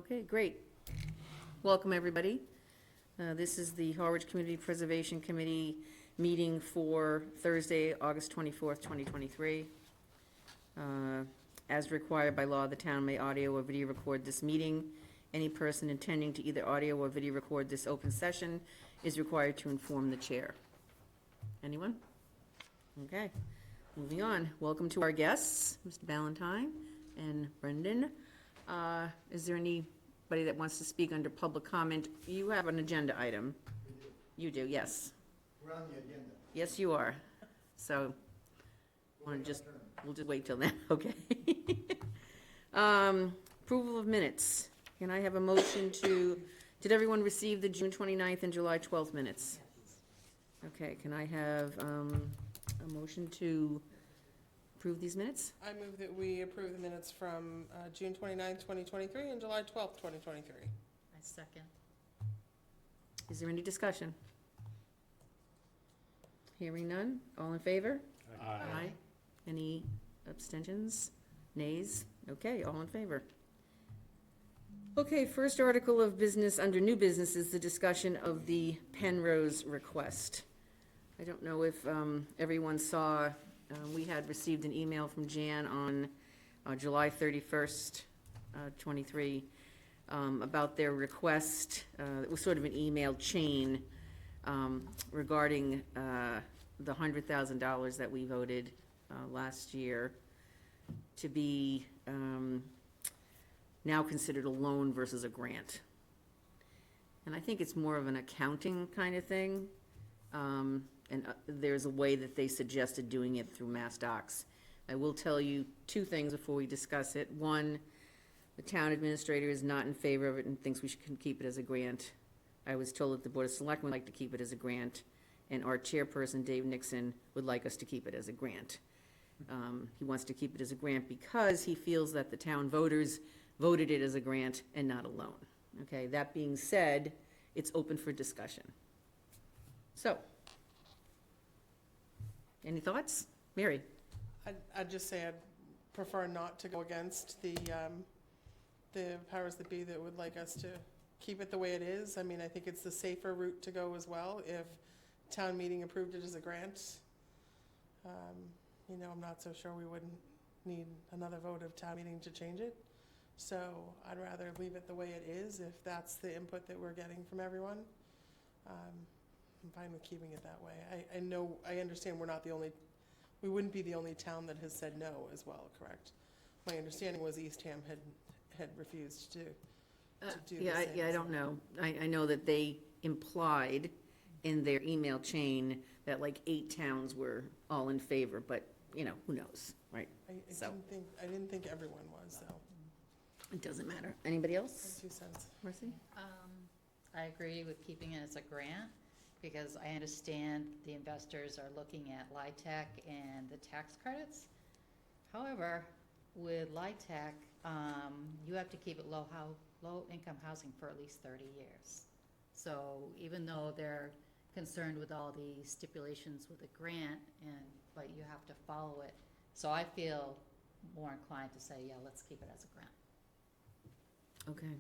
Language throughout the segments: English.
Okay, great. Welcome, everybody. This is the Harwich Community Preservation Committee meeting for Thursday, August 24th, 2023. As required by law, the town may audio or video record this meeting. Any person intending to either audio or video record this open session is required to inform the chair. Anyone? Okay, moving on. Welcome to our guests, Mr. Ballantyne and Brendan. Is there anybody that wants to speak under public comment? You have an agenda item. You do, yes. We're on the agenda. Yes, you are. So, we'll just wait till then, okay? Approval of minutes. Can I have a motion did everyone receive the June 29th and July 12th minutes? Okay, can I have a motion to approve these minutes? I move that we approve the minutes from June 29th, 2023 and July 12th, 2023. I second. Is there any discussion? Hearing none, all in favor? Aye. Any abstentions? Nays? Okay, all in favor. Okay, first article of business under new business is the discussion of the Penrose request. I don't know if everyone saw, we had received an email from Jan on July 31st, 23, about their request. It was sort of an email chain regarding the $100,000 that we voted last year to be now considered a loan versus a grant. And I think it's more of an accounting kind of thing. And there's a way that they suggested doing it through Mass Docs. I will tell you two things before we discuss it. One, the town administrator is not in favor of it and thinks we should keep it as a grant. I was told that the Board of Selectmen would like to keep it as a grant, and our chairperson, Dave Nixon, would like us to keep it as a grant. He wants to keep it as a grant because he feels that the town voters voted it as a grant and not a loan. Okay, that being said, it's open for discussion. So, any thoughts? Mary? I'd just say I'd prefer not to go against the powers that be that would like us to keep it the way it is. I mean, I think it's the safer route to go as well if town meeting approved it as a grant. You know, I'm not so sure we wouldn't need another vote of town meeting to change it. So I'd rather leave it the way it is if that's the input that we're getting from everyone. I'm fine with keeping it that way. I understand we wouldn't be the only town that has said no as well, correct? My understanding was Eastham had refused to do the same. Yeah, I don't know. I know that they implied in their email chain that like 8 towns were all in favor, but, you know, who knows, right? I didn't think everyone was, so. It doesn't matter. Anybody else? 2 cents. Marcy? I agree with keeping it as a grant because I understand the investors are looking at LIHTC and the tax credits. However, with LIHTC, you have to keep it low-income housing for at least 30 years. So even though they're concerned with all the stipulations with the grant, but you have to follow it. So I feel more inclined to say, yeah, let's keep it as a grant. Okay.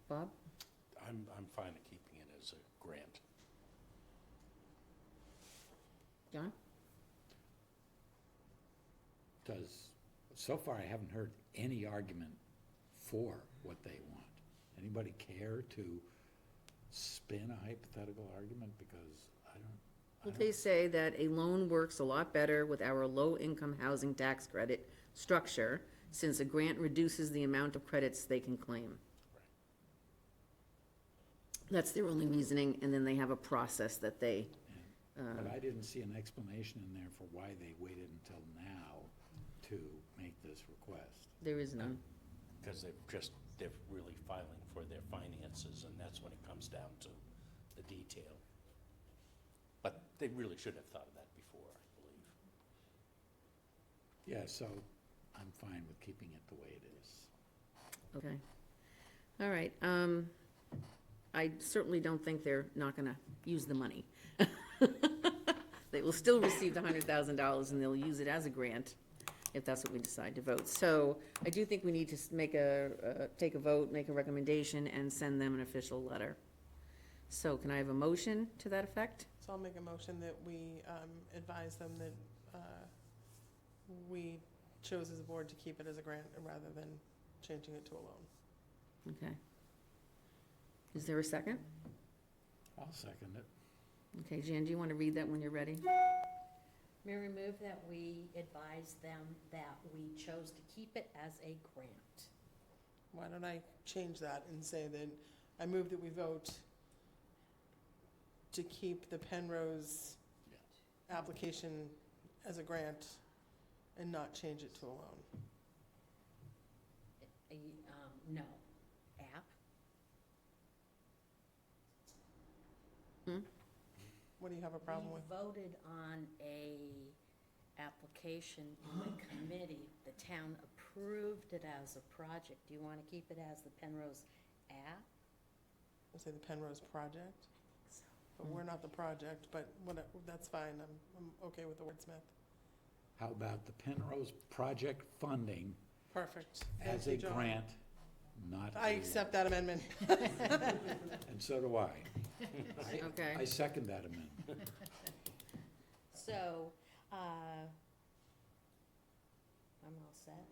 Bob? I'm fine with keeping it as a grant. John? So far I haven't heard any argument for what they want. Anybody care to spin a hypothetical argument? Because I don't. They say that a loan works a lot better with our low-income housing tax credit structure since a grant reduces the amount of credits they can claim. Right. That's their only reasoning, and then they have a process that they... But I didn't see an explanation in there for why they waited until now to make this request. There is none. Because they're really filing for their finances, and that's when it comes down to the detail. But they really should have thought of that before, I believe. Yeah, so I'm fine with keeping it the way it is. Okay. All right. I certainly don't think they're not going to use the money. They will still receive the $100,000 and they'll use it as a grant. if that's what we decide to vote. So I do think we need to take a vote, make a recommendation, and send them an official letter. So can I have a motion to that effect? So I'll make a motion that we advise them that we chose as a board to keep it as a grant rather than changing it to a loan. Okay. Is there a second? I'll second it. Okay, Jan, do you want to read that when you're ready? Mary, move that we advise them that we chose to keep it as a grant. Why don't I change that and say that I move that we vote to keep the Penrose application as a grant and not change it to a loan. No. App? What do you have a problem with? We voted on a application in the committee. The town approved it as a project. Do you want to keep it as the Penrose app? I'll say the Penrose project, but we're not the project, but that's fine. I'm okay with the wordsmith. How about the Penrose project funding Perfect. as Thank a you, John. grant, not I a accept that amendment. loan? And so do I. Okay. I second that amendment. So, I'm all set.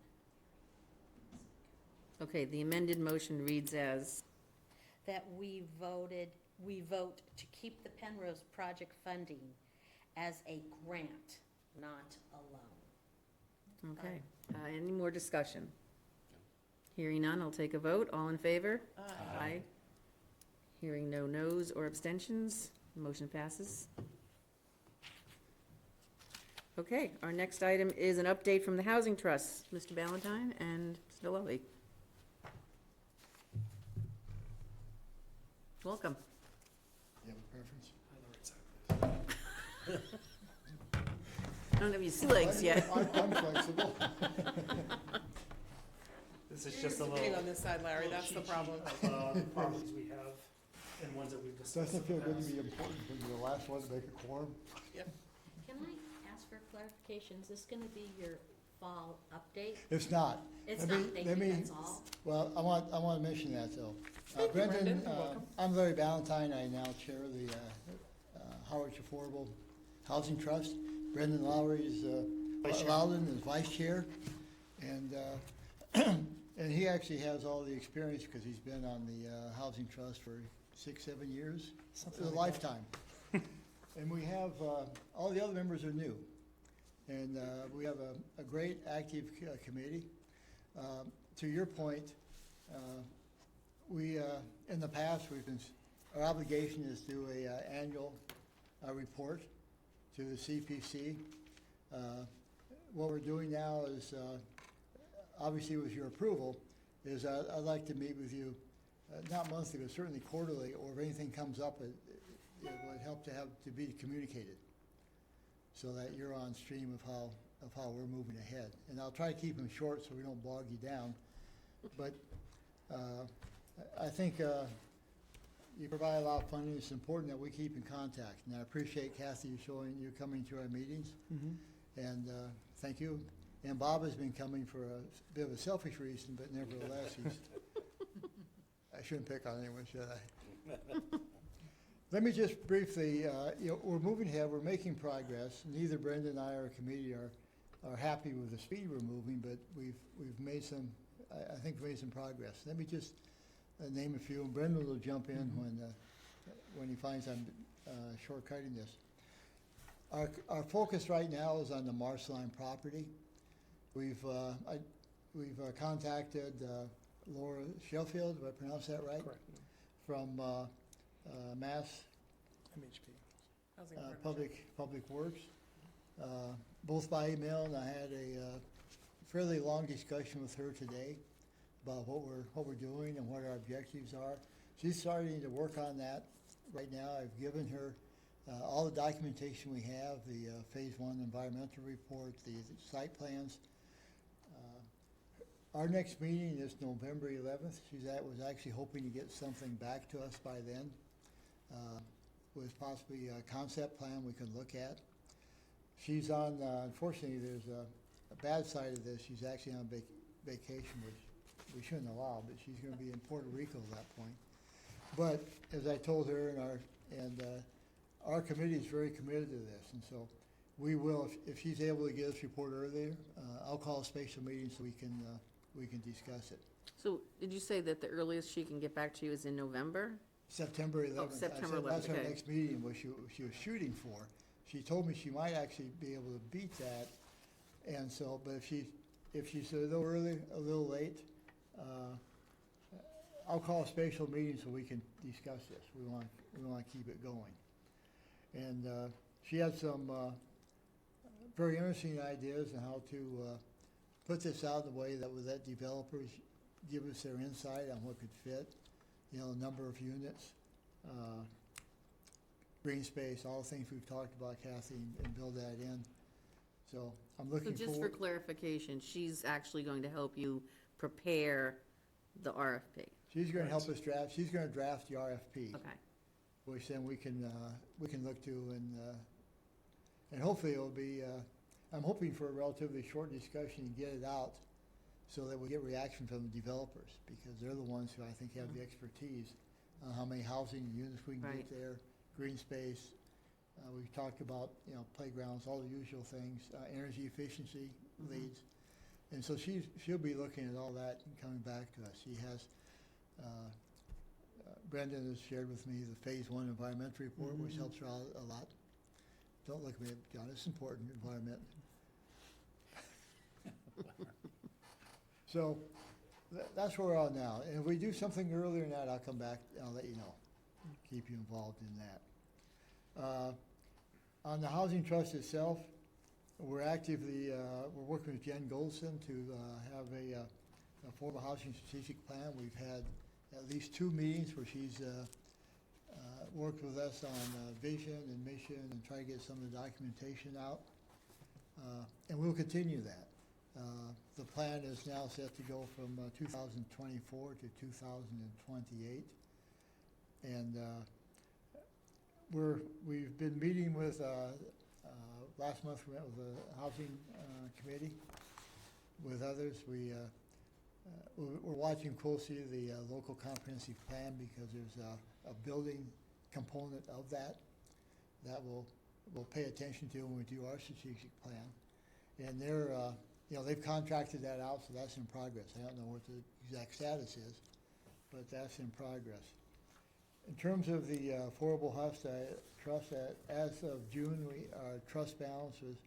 Okay, the amended motion reads as, That we vote to keep the Penrose project funding as a grant, not a loan. okay. Any more discussion? Hearing none, I'll take a vote. All in favor? Aye. Hearing no noes or abstentions, motion passes. Okay, our next item is an update from the Housing Trust. Mr. Ballantyne and Mr. Lilly. Welcome. You have a preference? I don't have your legs yet. I'm flexible. This is You're just a used to being little on this side, Larry, that's the cheat sheet problem. of properties we have and ones that we've discussed. Doesn't it in feel the good to past. be important when you're the last one to make a quorum? Can I ask for clarification? Is this gonna be your fall update? It's not. It's Let not, me- thank let you, me- that's all. Well, I want to mention that though. Thank you, Brendan. Brendan, You're welcome. I'm Larry Ballantyne. I now chair the Harwich Affordable Housing Trust. Brendan Lowry is, Vice chair. Loudon is vice chair. And, and he actually has all the experience because he's been on the Housing Trust for 6-7 years. Something A like that. lifetime. And we have, all the other members are new. And we have a great active committee. To your point, we, in the past, our obligation is to do a annual report to the CPC. What we're doing now is, obviously with your approval, is I'd like to meet with you, not monthly, but certainly quarterly, or if anything comes up, it would help to be communicated, so that you're on stream of how we're moving ahead. And I'll try to keep them short so we don't bog you down. But I think you provide a lot of funding. It's important that we keep in contact. And I appreciate Kathy you coming to our meetings. And thank you. And Bob has been coming for a bit of a selfish reason, but nevertheless, I shouldn't pick on anyone, should I? Let me just briefly, we're moving ahead, we're making progress. Neither Brenda and I or our committee are happy with the speed we're moving, but we've made some, I think we've made some progress. Let me just name a few, and Brendan will jump in when he finds I'm shortcutting this. Our focus right now is on the Marceline property. We've contacted Laura Sheffield, do I pronounce that right? Correct. MHP. From Mass Housing Partnership. Public Works, both by email, and I had a fairly long discussion with her today about what we're doing and what our objectives are. She's starting to work on that right now. I've given her all the documentation we have, the Phase 1 environmental report, the site plans. Our next meeting is November 11th. Was actually hoping to get something back to us by then, with possibly a concept plan we could look at. She's on, unfortunately, there's bad side of this, she's actually on vacation, which we shouldn't allow, but she's gonna be in Puerto Rico at that point. But as I told her, our committee is very committed to this, and so we will, if she's able to get us report earlier, I'll call a special meeting so we can discuss it. So did you say that the earliest she can get back to you is in November? September 11th. September I said 11th, that's our okay. next meeting, what she was shooting for. She told me she might actually be able to beat that, and so, but if she's a little early, a little late, I'll call a special meeting so we can discuss this. We want to keep it going. And she had some very interesting ideas on how to put this out in a way that would let developers give us their insight on what could fit, number of units, green space, all the things we've talked about, Kathy, and build that in. So I'm So looking just for forward. clarification, she's actually going to help you prepare the RFP? She's going to help us draft. She's going to draft the RFP, Okay, which then we can look to and hopefully it'll be. I'm hoping for a relatively short discussion and get it out so that we get reaction from the developers, because they're the ones who I think have the expertise on how many housing units we can Right. get there, green space. We've talked about, playgrounds, all the usual things, energy efficiency leads. And so she'll be looking at all that and coming back to us. She has, Brendan has shared with me the Phase 1 environmental report, which helps her out a lot. Don't look at me, John, it's important, environment. So that's where we're at now. And if we do something earlier than that, I'll come back and I'll let you know. Keep you involved in that. On the housing trust itself, we're actively, we're working with Jen Goldson to have a affordable housing strategic plan. We've had at least 2 meetings where she's worked with us on vision and mission and try to get some of the documentation out. And we'll continue that. The plan is now set to go from 2024 to 2028. And we've been meeting with, last month we met with the housing committee, with others. We're watching closely the local comprehensive plan, because there's a building component of that we'll pay attention to when we do our strategic plan. And they've contracted that out, so that's in progress. I don't know what the exact status is, but that's in progress. In terms of the affordable house trust, as of June, our trust balance was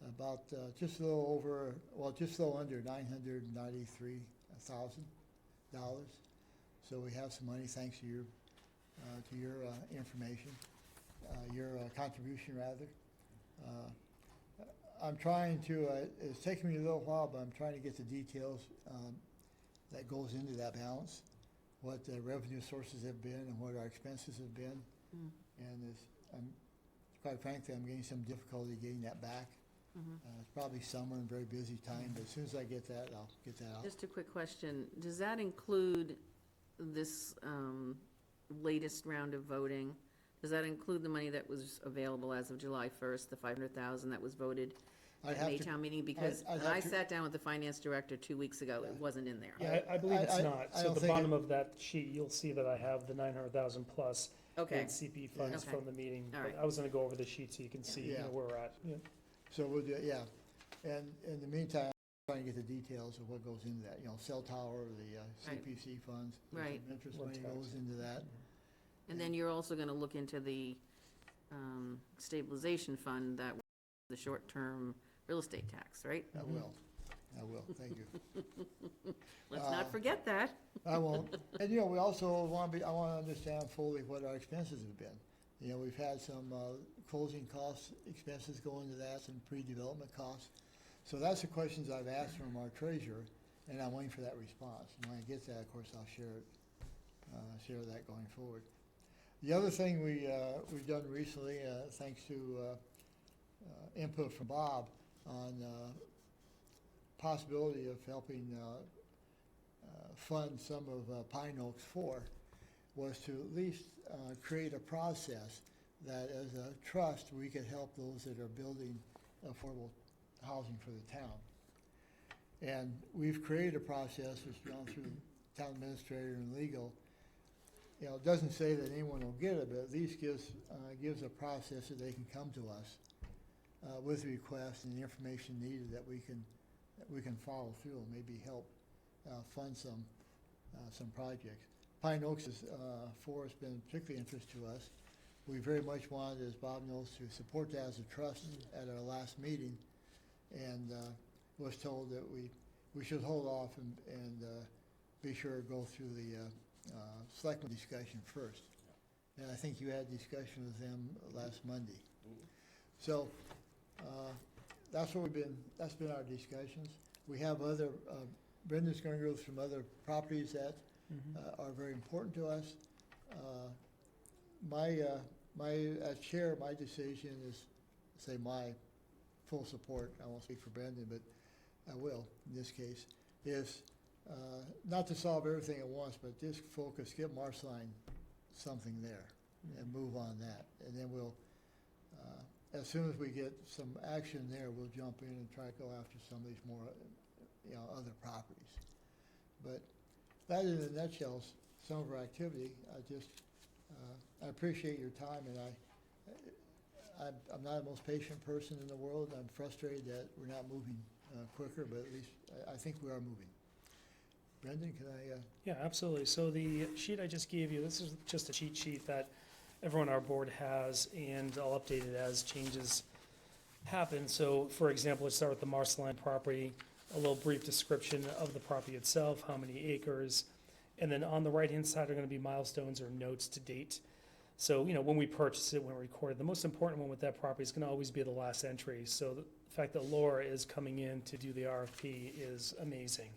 about just a little under $993,000. So we have some money, thanks to your information, your contribution rather. I'm trying to. It's taken me a little while, but I'm trying to get the details that goes into that balance, what the revenue sources have been and what our expenses have been. And quite frankly, I'm getting some difficulty getting that back. It's probably summer and very busy time, but as soon as I get that, I'll get that out. just a quick question. Does that include this latest round of voting? Does that include the money that was available as of July 1st, the $500,000 that was voted I'd at have May to- Town meeting? Because I'd when have I to- sat down with the finance director 2 weeks ago, it wasn't in there. Yeah, I believe it's I not. So don't at the think bottom of that sheet, you'll see that I have the 900,000 plus Okay, in CP funds Okay. from the meeting. All But right. I was gonna go over the sheet so you can see, Yeah. where we're at. Yeah. So we'll do, yeah. And in the meantime, I'm trying to get the details of what goes into that, cell tower, the CPC funds. There's Right. some interest What money tax? goes into that. and then you're also gonna look into the stabilization fund, that the short-term real estate tax, right? I will, thank you. Let's not forget that. I won't. And, we also I want to understand fully what our expenses have been. We've had some closing costs, expenses go into that, some pre-development costs. So that's the questions I've asked from our treasurer, and I'm waiting for that response. And when I get that, of course, I'll share that going forward. The other thing we've done recently, thanks to input from Bob on possibility of helping fund some of Pine Oaks 4, was to at least create a process that as a trust we could help those that are building affordable housing for the town. And we've created a process that's gone through town administrator and legal. You know, it doesn't say that anyone will get it, but at least gives a process that they can come to us with the request and the information needed that we can follow through and maybe help fund some projects. Pine Oaks is, forest been particularly interest to us. We very much wanted, as Bob knows, to support that as a trust at our last meeting, and was told that we should hold off and be sure to go through the selectmen discussion first. And I think you had discussion with them last Monday. So that's been our discussions. We have other, Brenda's going to go through some other properties that are very important to us. As chair, my decision is, say, my full support, I won't speak for Brendan, but I will in this case, is not to solve everything at once, but just focus, get Marceline something there and move on that. And then we'll, as soon as we get some action there, we'll jump in and try to go after some of these more, other properties. But that in a nutshell is some of our activity. I appreciate your time, and I'm not the most patient person in the world. I'm frustrated that we're not moving quicker, but at least I think we are moving. Brendan, can I? Yeah, absolutely. So the sheet I just gave you, this is just a cheat sheet that everyone on our board has, and I'll update it as changes happen. So, for example, let's start with the Marceline property, a little brief description of the property itself, how many acres, and then on the right-hand side are going to be milestones or notes to date. So, when we purchase it, when we record it, the most important one with that property is going to always be the last entry. So the fact that Laura is coming in to do the RFP is amazing.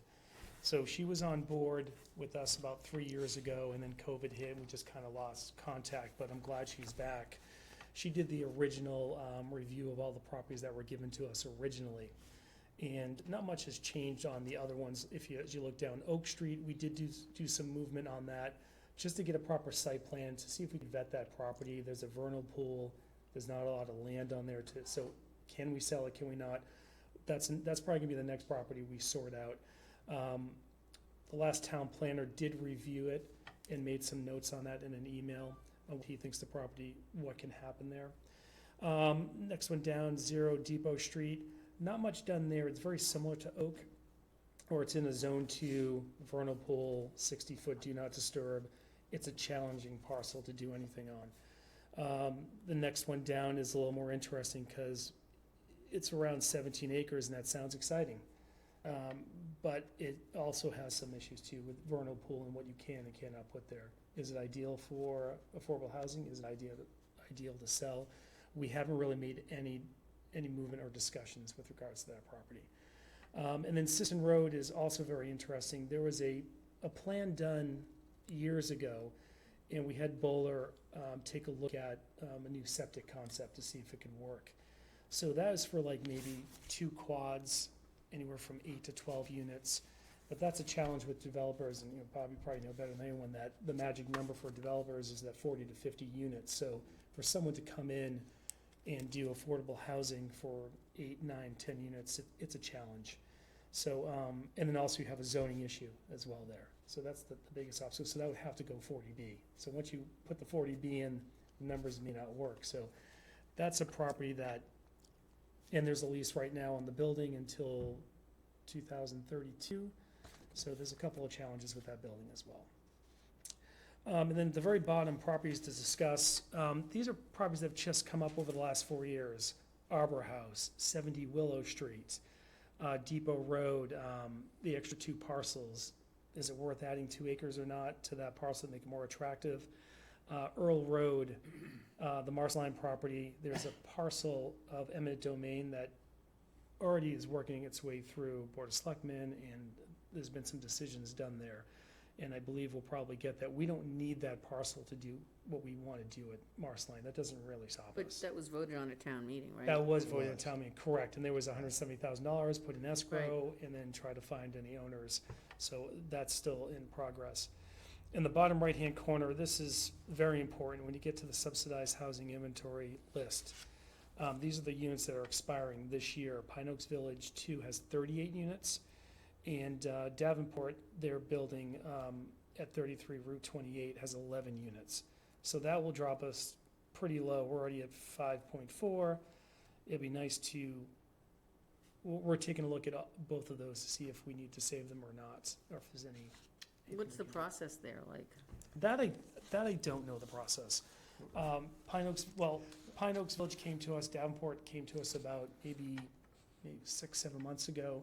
So she was on board with us about 3 years ago, and then COVID hit, and we just kind of lost contact, but I'm glad she's back. She did the original review of all the properties that were given to us originally. And not much has changed on the other ones. As you look down Oak Street, we did do some movement on that just to get a proper site plan to see if we could vet that property. There's a vernal pool. There's not a lot of land on there so can we sell it? Can we not? That's probably gonna be the next property we sort out. The last town planner did review it and made some notes on that in an email on what he thinks the property, what can happen there. Next one down, 0 Depot Street. Not much done there. It's very similar to Oak, or it's in a Zone 2 vernal pool, 60-foot do not disturb. It's a challenging parcel to do anything on. The next one down is a little more interesting because it's around 17 acres, and that sounds exciting. But it also has some issues too with vernal pool and what you can and cannot put there. Is it ideal for affordable housing? Is it ideal to sell? We haven't really made any movement or discussions with regards to that property. And then Sisson Road is also very interesting. There was a plan done years ago, and we had Bowler take a look at a new septic concept to see if it could work. So that is for like maybe 2 quads, anywhere from 8 to 12 units. But that's a challenge with developers, and Bob, you probably know better than anyone that the magic number for developers is that 40 to 50 units. So for someone to come in and do affordable housing for 8, 9, 10 units, it's a challenge. So, and then also you have a zoning issue as well there. So that's the biggest obstacle. So that would have to go 40B. So once you put the 40B in, the numbers may not work. So that's a property that, and there's a lease right now on the building until 2032. So there's a couple of challenges with that building as well. And then the very bottom properties to discuss, these are properties that have just come up over the last 4 years. Arbor House, 70 Willow Street, Depot Road, the extra 2 parcels. Is it worth adding 2 acres or not to that parcel to make it more attractive? Earl Road, the Marceline property, there's a parcel of eminent domain that already is working its way through Board of Selectmen, and there's been some decisions done there. And I believe we'll probably get that. We don't need that parcel to do what we want to do at Marceline. That doesn't really stop But us. that was voted on at town meeting, right? That was voted at town meeting, correct. And there was $170,000 put in escrow and then try to find any owners. So that's still in progress. In the bottom right-hand corner, this is very important when you get to the subsidized housing inventory list. These are the units that are expiring this year. Pine Oaks Village 2 has 38 units. And Davenport, their building at 33 Route 28 has 11 units. So that will drop us pretty low. We're already at 5.4. It'd be nice to, we're taking a look at both of those to see if we need to save them or not, or if there's any. What's the process there like? That I don't know the process. Pine Oaks Village came to us, Davenport came to us about maybe 6-7 months ago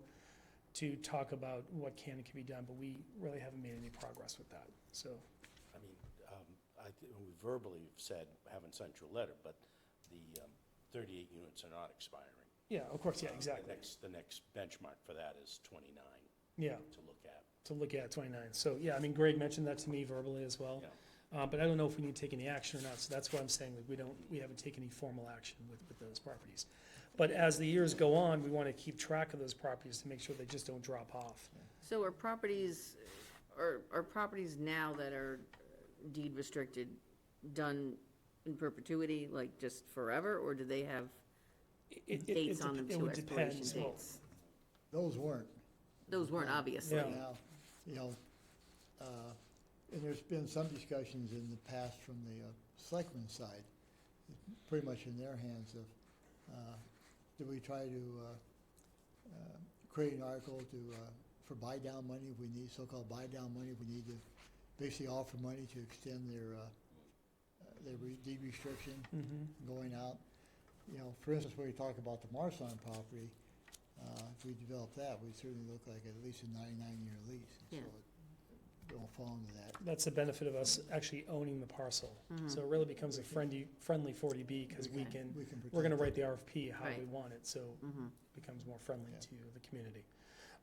to talk about what can and can be done, but we really haven't made any progress with that, so. I mean, we verbally said, haven't sent you a letter, but the 38 units are not expiring. Yeah, of course, yeah, exactly. The next benchmark for that is 29 Yeah, to look at. to look at 29. So, yeah, I mean, Greg mentioned that to me verbally as well. Yeah. But I don't know if we need to take any action or not, so that's why I'm saying that we haven't taken any formal action with those properties. But as the years go on, we want to keep track of those properties to make sure they just don't drop off. So are properties now that are deed restricted done in perpetuity, like just forever, or do they have dates on them It too, would expiration depend. Well, dates? Those weren't. Those weren't obviously. Yeah. Now, you know, and there's been some discussions in the past from the selectmen's side, pretty much in their hands of, do we try to create an article to, for buy-down money, if we need, so-called buy-down money, if we need to basically offer money to extend their deed restriction going out. You know, for instance, when we talk about the Marsan property, if we develop that, we certainly look like at least a 99-year lease. Yeah. So it don't fall into that. That's the benefit of us actually owning the parcel. Mm-hmm. So it really becomes a friendly 40B, because Okay. we're gonna protect write it. the RFP how we Right. want it, so Mhm. it becomes more friendly Yeah. to the community.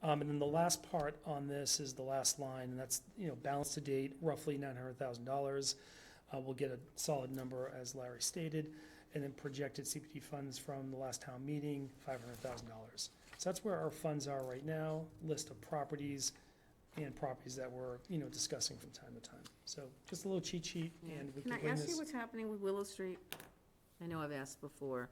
And then the last part on this is the last line, and that's, balance to date, roughly $900,000. We'll get a solid number, as Larry stated, and then projected CPT funds from the last town meeting, $500,000. So that's where our funds are right now, list of properties and properties that we're, discussing from time to time. So just a little cheat sheet, Yeah. and we Can can I bring ask you this. what's happening with Willow Street? I know I've asked before.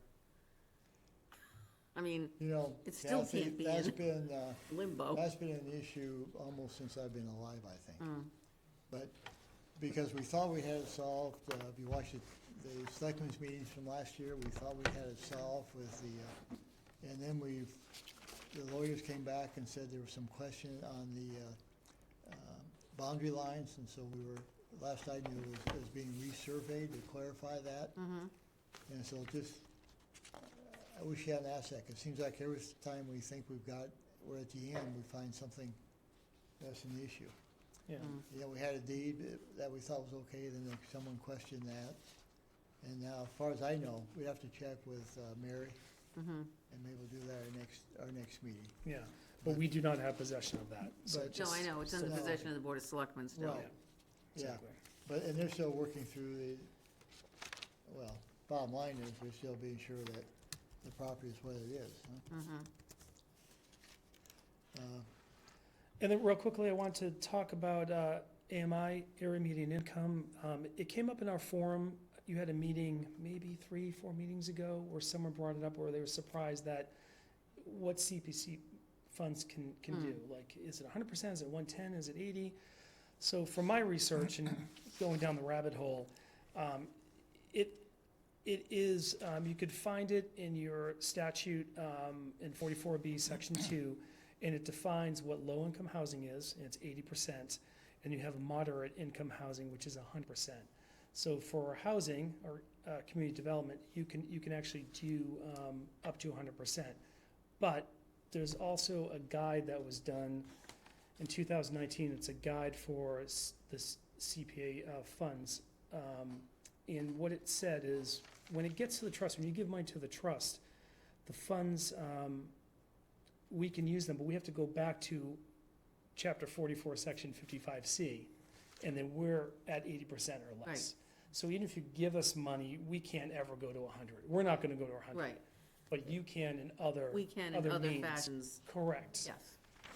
I mean, You know, It still Kathy, can't be that's in- been, limbo. that's been an issue almost since I've been alive, I think. Mm. But because we thought we had it solved, if you watched the selectmen's meetings from last year, we thought we had it solved with the, and then the lawyers came back and said there was some question on the boundary lines, and so we were, last I knew, it was being resurveyed to clarify that. Mm-hmm. And so just, I wish you hadn't asked that, 'cause it seems like every time we think we're at the end, we find something that's an issue. Yeah. Yeah, we had a deed that we thought was okay, then someone questioned that. And now, as far as I know, we have to check with Mary, Mm-hmm. and maybe we'll do that our next meeting. Yeah, but we do not have possession of that. So But- No, just- I know, it's in the No. possession of the Board of Selectmen still. Right. Yeah, Exactly. but, and they're still working through well, bottom line is, they're still being sure that the property is what it is, huh? Mm-hmm. And then real quickly, I want to talk about AMI, area median income. It came up in our forum. You had a meeting maybe 3-4 meetings ago where someone brought it up where they were surprised that what CPC funds can do. Like, is it 100%? Is it 110? Is it 80? So from my research and going down the rabbit hole, it is, you could find it in your statute in 44B, Section 2, and it defines what low-income housing is, and it's 80%, and you have moderate income housing, which is 100%. So for housing or community development, you can actually do up to 100%. But there's also a guide that was done in 2019. It's a guide for the CPA funds. And what it said is, when it gets to the trust, when you give money to the trust, the funds, we can use them, but we have to go back to Chapter 44, Section 55C, and then we're at 80% or less. Right. So even if you give us money, we can't ever go to 100. We're not gonna go to 100. Right, But you can in other, we can in other other means. fashions, Correct. yes.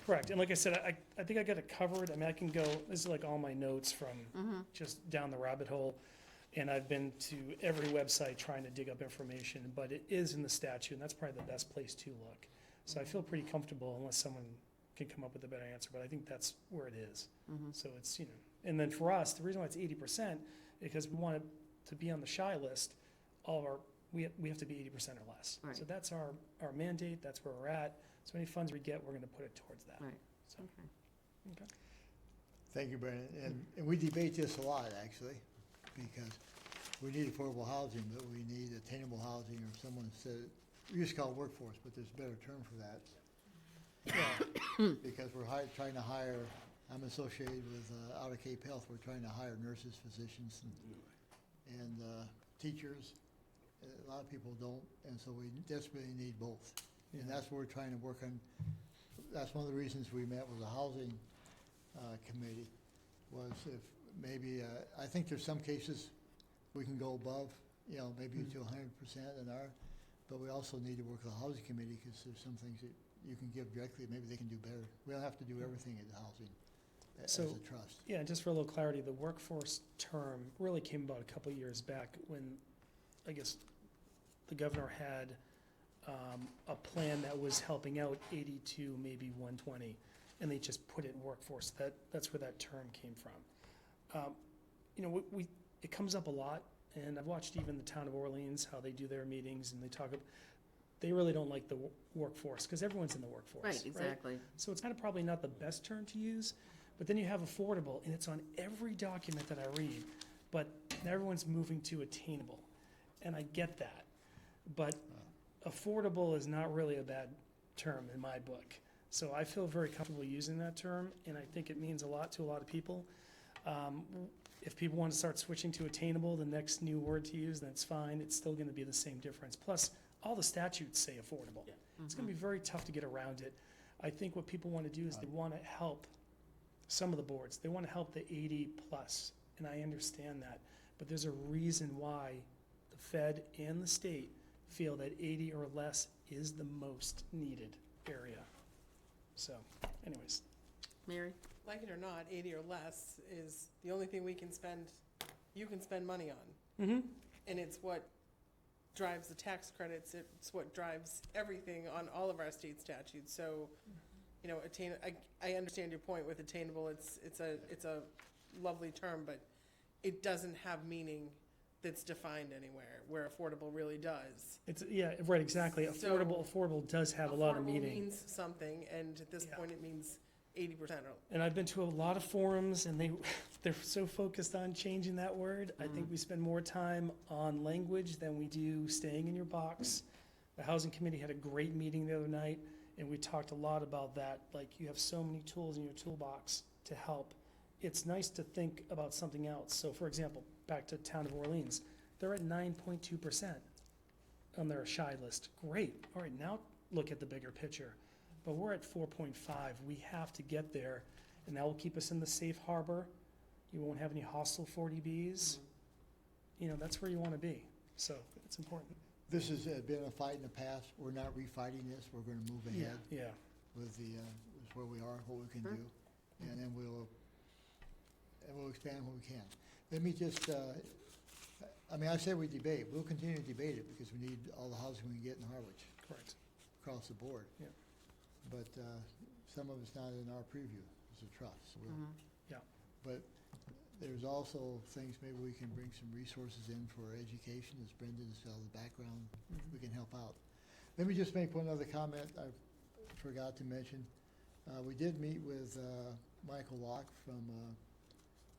Correct, and like I said, I think I got it covered. I mean, I can go, this is like all my notes from Mm-hmm. just down the rabbit hole. And I've been to every website trying to dig up information, but it is in the statute, and that's probably the best place to look. So I feel pretty comfortable unless someone can come up with a better answer, but I think that's where it is. Mhm. So it's, and then for us, the reason why it's 80%, because we want it to be on the shy list, all of our, we have to be 80% or less. Right. So that's our mandate, that's where we're at. So any funds we get, we're gonna put it towards that. Right, So, okay. Thank you, Brandon. And we debate this a lot, actually, because we need affordable housing, but we need attainable housing, or someone said, we used to call it workforce, but there's a better term for that. Because we're trying to hire, I'm associated with Outer Cape Health, we're trying to hire nurses, physicians, and teachers. A lot of people don't, and so we desperately need both. And that's what we're trying to work on. That's one of the reasons we met with the housing committee, was if maybe, I think there's some cases we can go above, maybe to 100% in our, but we also need to work with the housing committee, because there's some things that you can give directly, maybe they can do better. We don't have to do everything in housing as So- a trust. Yeah, just for a little clarity, the workforce term really came about a couple of years back when, I guess, the governor had a plan that was helping out 82, maybe 120, and they just put it in workforce. That's where that term came from. It comes up a lot, and I've watched even the town of Orleans, how they do their meetings, and they really don't like the workforce, because everyone's in the workforce. Right, exactly. So it's kind of probably not the best term to use, but then you have affordable, and it's on every document that I read, but everyone's moving to attainable, and I get that. But affordable is not really a bad term in my book. So I feel very comfortable using that term, and I think it means a lot to a lot of people. If people want to start switching to attainable, the next new word to use, that's fine. It's still going to be the same difference. Plus, all the statutes say affordable. It's going to be very tough to get around it. I think what people want to do is they want to help some of the boards. They want to help the 80 plus, and I understand that. But there's a reason why the Fed and the state feel that 80 or less is the most needed area. So, anyways. Mary? Like it or not, 80 or less is the only thing you can spend money on. Mm-hmm. And it's what drives the tax credits, it's what drives everything on all of our state statutes. So, I understand your point with attainable, it's a lovely term, but it doesn't have meaning that's defined anywhere, where affordable really does. Right, exactly. So- Affordable does have a lot of Affordable meaning. means something, and at this Yeah. point, it means 80% or And I've been to a lot of forums, and they're so focused on changing that word. I think we spend more time on language than we do staying in your box. The Housing Committee had a great meeting the other night, and we talked a lot about that. Like, you have so many tools in your toolbox to help. It's nice to think about something else. So, for example, back to town of Orleans, they're at 9.2% on their shy list. Great. All right, now look at the bigger picture. But we're at 4.5. We have to get there, and that will keep us in the safe harbor. You won't have any hostile 40Bs. That's where you want to be. So it's important. This has been a fight in the past. We're not refighting this. We're going to move ahead Yeah. with with where we are, what we can Sure. do, and then we'll expand what we can. Let me just, I said we debate. We'll continue to debate it, because we need all the housing we can get in Harwich Correct. across the board. Yeah. But some of it's not in our preview as a trust. So Mm-hmm. but there's also things, maybe we can bring some resources in for education, as Brendan's got the background, we can help out. Let me just make one other comment I forgot to mention. We did meet with Michael Locke from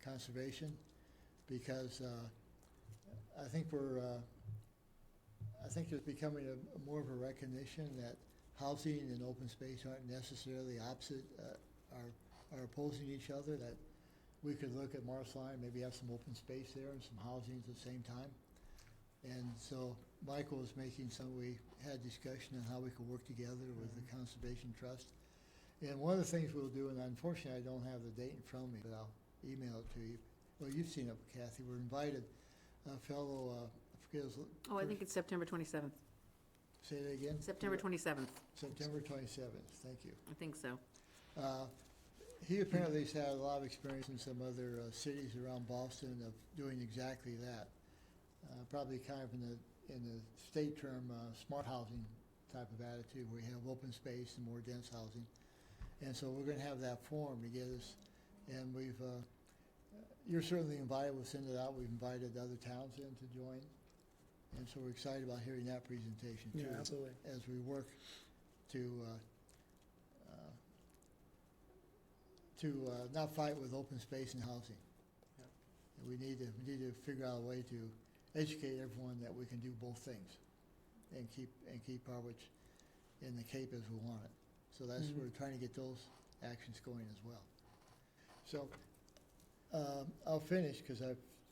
Conservation, because I think there's becoming more of a recognition that housing and open space aren't necessarily opposite, are opposing each other, that we could look at Marceline, maybe have some open space there and some housing at the same time. And so Michael was we had discussion on how we could work together with the Conservation Trust. And one of the things we'll do, and unfortunately I don't have the date in front of me, but I'll email it to you. Well, you've seen it, Kathy. We're invited, a fellow, I forget his. Oh, I think it's September 27th. Say that again? September 27th, September 27th, thank you. I think so. He apparently has had a lot of experience in some other cities around Boston of doing exactly that. Probably kind of in the state term, smart housing type of attitude, where you have open space and more dense housing. And so we're gonna have that forum to get us, and we've, you're certainly invited, we'll send it out, we've invited other towns in to join. And so we're excited about hearing that presentation too. Yeah, absolutely. As we work to not fight with open space and housing. Yeah. And we need to figure out a way to educate everyone that we can do both things and keep Harwich in the Cape as we want it. So that's, Mhm. we're trying to get those actions going as well. So, I'll finish, because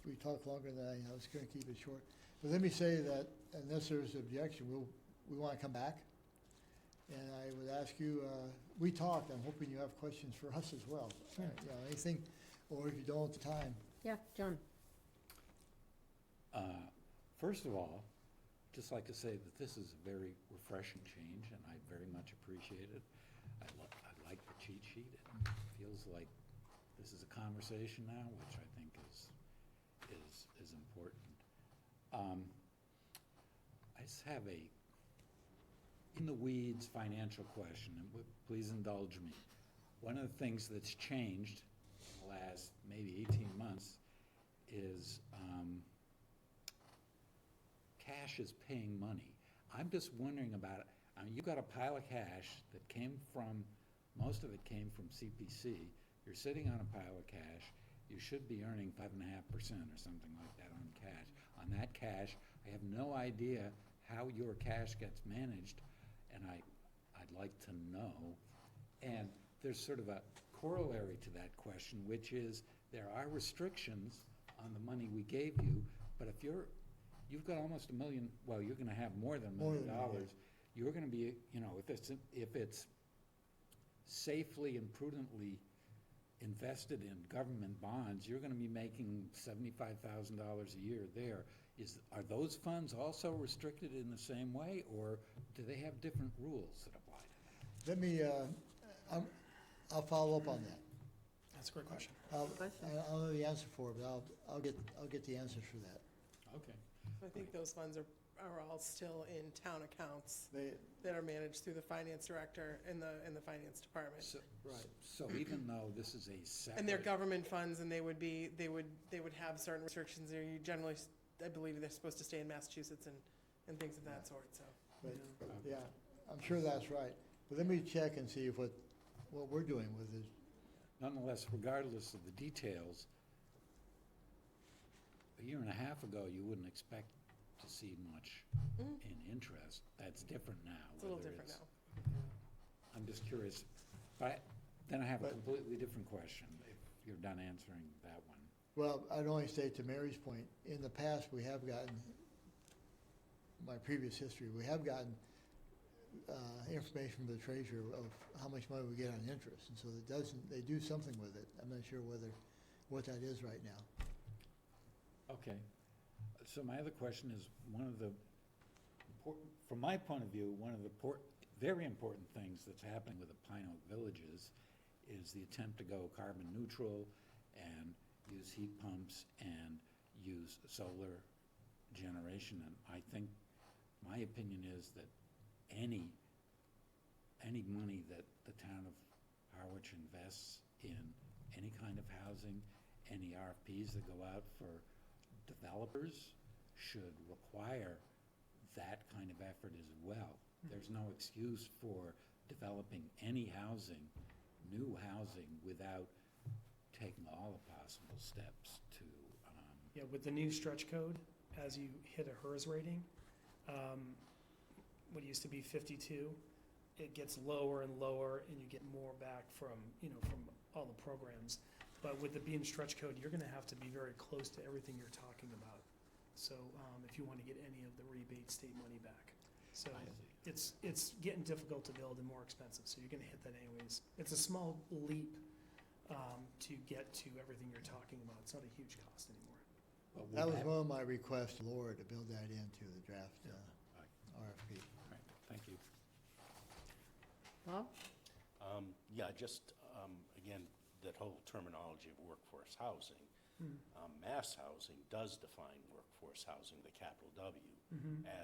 we talked longer than I was gonna keep it short. But let me say that unless there's objection, we wanna come back. And I would ask you, we talked, I'm hoping you have questions for us as well. Yeah. You know, anything, or if you don't at the time. Yeah, John? First of all, just like to say that this is a very refreshing change, and I very much appreciate it. I like the cheat sheet. It feels like this is a conversation now, which I think is important. I just have a in-the-weeds financial question, and please indulge me. One of the things that's changed in the last maybe 18 months is cash is paying money. I'm just wondering about it. I mean, you've got a pile of cash that came from, most of it came from CPC. You're sitting on a pile of cash. You should be earning 5.5% or something like that on cash. On that cash, I have no idea how your cash gets managed, and I'd like to know. And there's sort of a corollary to that question, which is there are restrictions on the money we gave you, but if you've got almost $1 million, well, you're gonna have more than $1 million. You're gonna be, you know, if it's safely and prudently invested in government bonds, you're gonna be making $75,000 a year there. Are those funds also restricted in the same way, or do they have different rules that apply to that? Let me, I'll follow up on that. That's a great question. Question? I don't know the answer for it, but I'll get the answers for that. Okay. I think those funds are all still in town accounts They, that are managed through the finance director in the finance department. So, right. so even though this is a separate. And they're government funds, and they would have certain restrictions there. You generally, I believe they're supposed to stay in Massachusetts and things of that sort, so. But, yeah, I'm sure that's right. But let me check and see if what we're doing with it. Nonetheless, regardless of the details, a year and a half ago, you wouldn't expect to see much in interest. That's different now. It's a little whether different it's- now. I'm just curious. But then I have a But- completely different question, if you're done answering that one. Well, I'd only say to Mary's point, in the past, we have gotten, my previous history, we have gotten information from the treasurer of how much money we get on interest. And so they do something with it. I'm not sure what that is right now. Okay. So my other question is, from my point of view, one of the very important things that's happening with the Pine Oak Villages is the attempt to go carbon neutral and use heat pumps and use solar generation. And I think, my opinion is that any money that the town of Harwich invests in any kind of housing, any RFPs that go out for developers should require that kind of effort as well. There's no excuse for developing any housing, new housing, without taking all the possible steps to, Yeah, with the new stretch code, as you hit a HERS rating, what used to be 52, it gets lower and lower, and you get more back from all the programs. But with the being stretch code, you're gonna have to be very close to everything you're talking about. So, if you want to get any of the rebate state money back. So, it's getting difficult to build and more expensive, so you're gonna hit that anyways. It's a small leap, to get to everything you're talking about. It's not a huge cost anymore. well, That was one of my requests to Laura, to build that into the draft RFP. All right, thank you. Bob? Yeah, just, again, that whole terminology of workforce housing. Mass housing does define workforce housing, the capital W,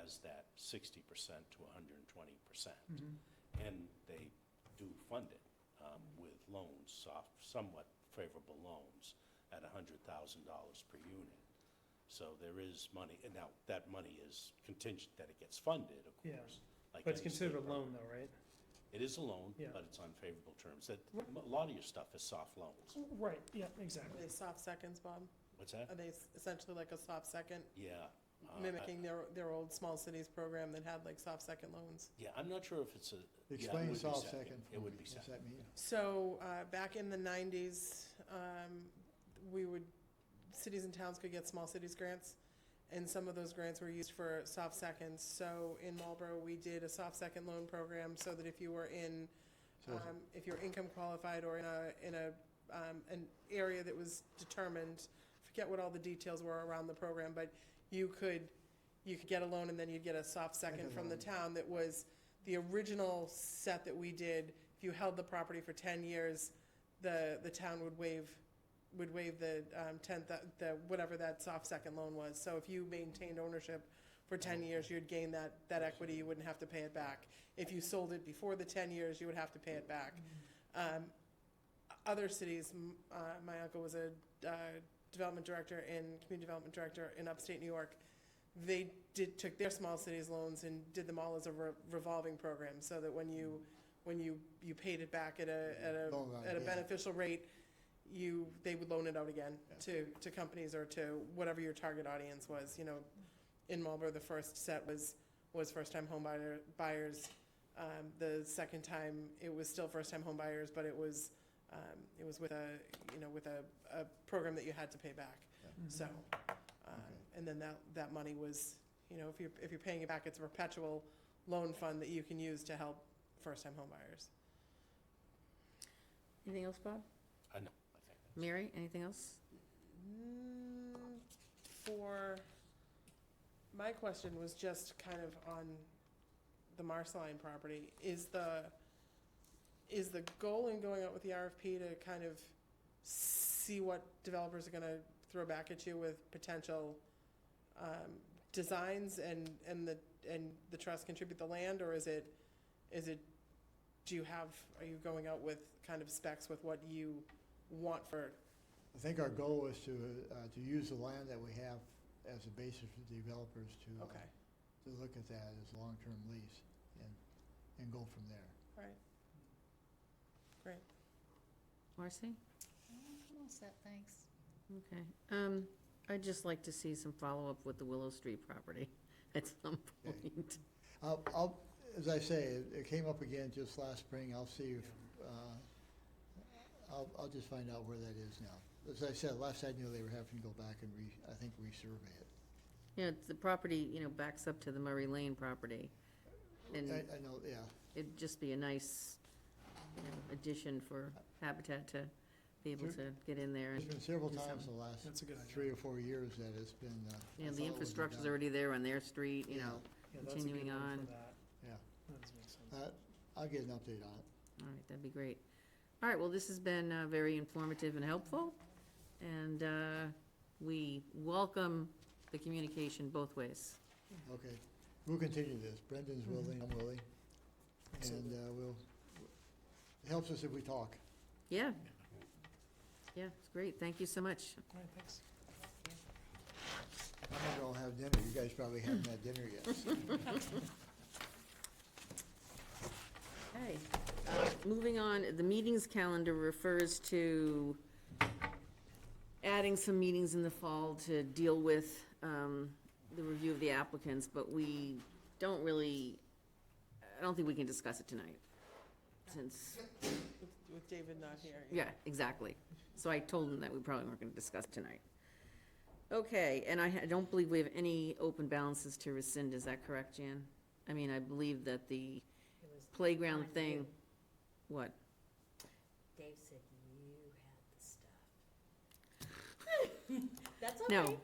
as that 60% to 120%. And they do fund it. with loans, somewhat favorable loans at $100,000 per unit. So there is money, and now that money is contingent that it gets funded, of Yeah. course. like But it's any state considered a loan program. though, right? It is a loan, Yeah. but it's on favorable terms. A lot of your stuff is soft loans. Right, yeah, Are exactly. they soft seconds, Bob? What's that? Are they essentially like a soft second, Yeah. mimicking their old small cities program that had like soft second loans? Yeah, I'm not sure if it's a. yeah, it Explain would be soft second. It would be What's second. that mean? So, back in the 90s, cities and towns could get small cities grants, and some of those grants were used for soft seconds. So in Marlboro, we did a soft second loan program so that if you were if you're income qualified or in an area that was determined, forget what all the details were around the program, but you could get a loan and then you'd get a soft second Second from the loan. town that was the original set that we did. If you held the property for 10 years, the town would waive the whatever that soft second loan was. So if you maintained ownership for 10 years, you'd gain that equity, you wouldn't have to pay it back. If you sold it before the 10 years, you would have to pay it back. Other cities, my uncle was a development director and community development director in upstate New York. They took their small cities loans and did them all as a revolving program, so that when you paid it back at a Long run, yeah. beneficial rate, they would loan it out again to companies or to whatever your target audience was. You know, in Marlboro, the first set was first-time home buyers. The second time, it was still first-time home buyers, but it was with a program that you had to pay back. So, and then that money was, if you're paying it back, it's a perpetual loan fund that you can use to help first-time home buyers. Anything else, Bob? I know, I think. Mary, anything else? For, my question was just kind of on the Marceline property. Is the goal in going out with the RFP to kind of see what developers are gonna throw back at you with potential designs and the trust contribute the land, or is it, are you going out with kind of specs with what you want for? I think our goal is to use the land that we have as a basis for developers Okay, to look at that as a long-term lease and go from there. all right. Great. Marcy? I'm all set, thanks. Okay. I'd just like to see some follow-up with the Willow Street property at some Okay. point. As I say, it came up again just last spring. I'll see if, I'll just find out where that is now. As I said, last I knew, they were having to go back and resurvey it. Yeah, it's the property, backs up to the Murray Lane property. And I know, yeah. it'd just be a nice, addition for Habitat to be able to get in there. There's And been several do times something. the last That's a good idea. 3 or 4 years that it's been. I The thought it would be infrastructure's done. already there on their street, Yeah. Yeah, that's a good continuing one on. for that. Yeah, That does make sense. I'll get an update on it. All right, that'd be great. All right, well, this has been very informative and helpful, and we welcome the communication both ways. Okay, we'll continue this. Brendan's Mhm. willing, I'm willing, Absolutely. and it helps us if we talk. Yeah. Yeah, it's great. Thank you so much. All right, thanks. I'm not gonna have dinner. You guys probably haven't had dinner yet. Okay, moving on, the meetings calendar refers to adding some meetings in the fall to deal with the review of the applicants, but we don't really, I don't think we can discuss it tonight, since, With David not here. yeah, exactly. So I told him that we probably weren't gonna discuss it tonight. Okay, and I don't believe we have any open balances to rescind, is that correct, Jan? I mean, I believe that the It was playground on thing, you. what? Dave said you had the stuff. That's okay. No.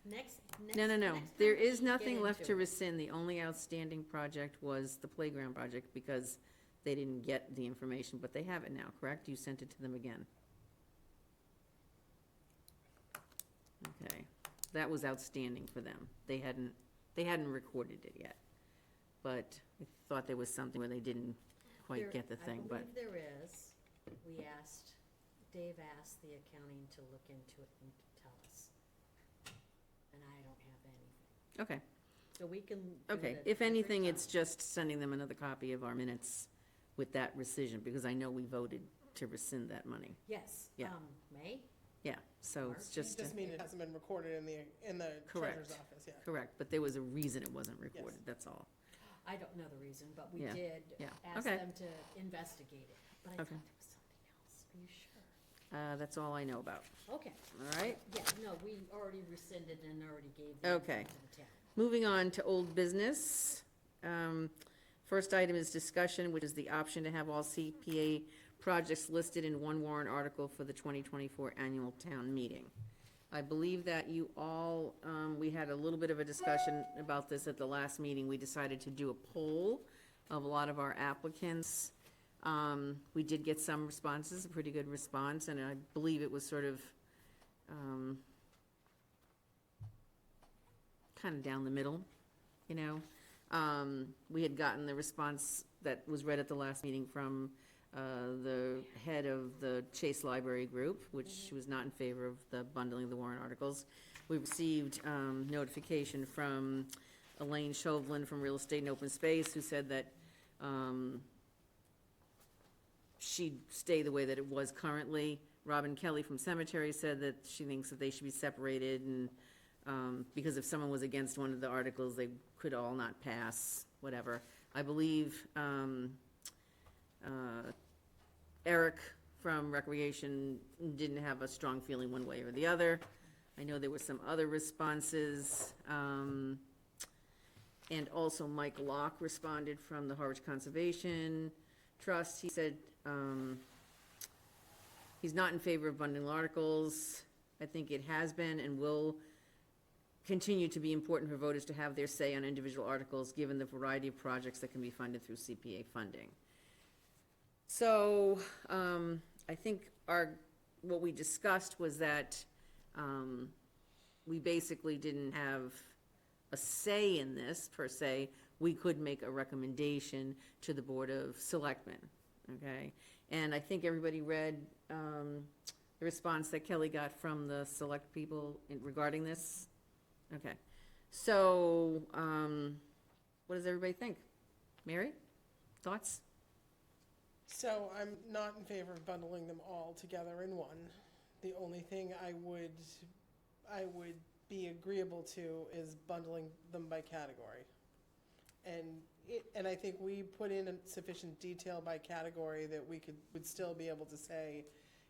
Next. No. next There time, is get nothing left into to it. rescind. The only outstanding project was the playground project because they didn't get the information, but they have it now, correct? You sent it to them again. Okay, that was outstanding for them. They hadn't recorded it yet. But I thought there was something where they didn't quite There- get the thing, but, I believe there is. Dave asked the accounting to look into it and to tell us. And I don't have anything. Okay, So we can. do okay. it at a If anything, different it's time. just sending them another copy of our minutes with that rescission, because I know we voted to rescind that money. Yes. Yeah. May? Yeah, so it's March? just, Just mean it hasn't been recorded in the Correct. treasurer's office yet. correct, but there was a reason it wasn't recorded, that's all. I don't know the reason, but we Yeah, did yeah, ask okay. them to investigate it. But I thought Okay. there was something else. Are you sure? That's all I know about, Okay. all right? Yeah, no, we already rescinded and already gave the Okay. info to the town. Moving on to old business. First item is discussion, which is the option to have all CPA projects listed in one warrant article for the 2024 annual town meeting. I believe that you all, we had a little bit of a discussion about this at the last meeting. We decided to do a poll of a lot of our applicants. We did get some responses, a pretty good response, and I believe it was sort of, kind of down the middle, you know? We had gotten the response that was read at the last meeting from the head of the Chase Library Group, which was not in favor of the bundling of the warrant articles. We received notification from Elaine Chauvelin from Real Estate and Open Space, who said that she'd stay the way that it was currently. Robin Kelly from Cemetery said that she thinks that they should be separated, and because if someone was against one of the articles, they could all not pass, whatever. I believe Eric from Recreation didn't have a strong feeling one way or the other. I know there were some other responses. And also Mike Locke responded from the Harwich Conservation Trust. He said he's not in favor of bundling articles. I think it has been and will continue to be important for voters to have their say on individual articles, given the variety of projects that can be funded through CPA funding. So, I think what we discussed was that, we basically didn't have a say in this, per se. We could make a recommendation to the Board of Selectmen, okay? And I think everybody read, the response that Kelly got from the select people regarding this. Okay, so, what does everybody think? Mary, thoughts? So I'm not in favor of bundling them all together in one. The only thing I would be agreeable to is bundling them by category. And I think we put in sufficient detail by category that would still be able to say,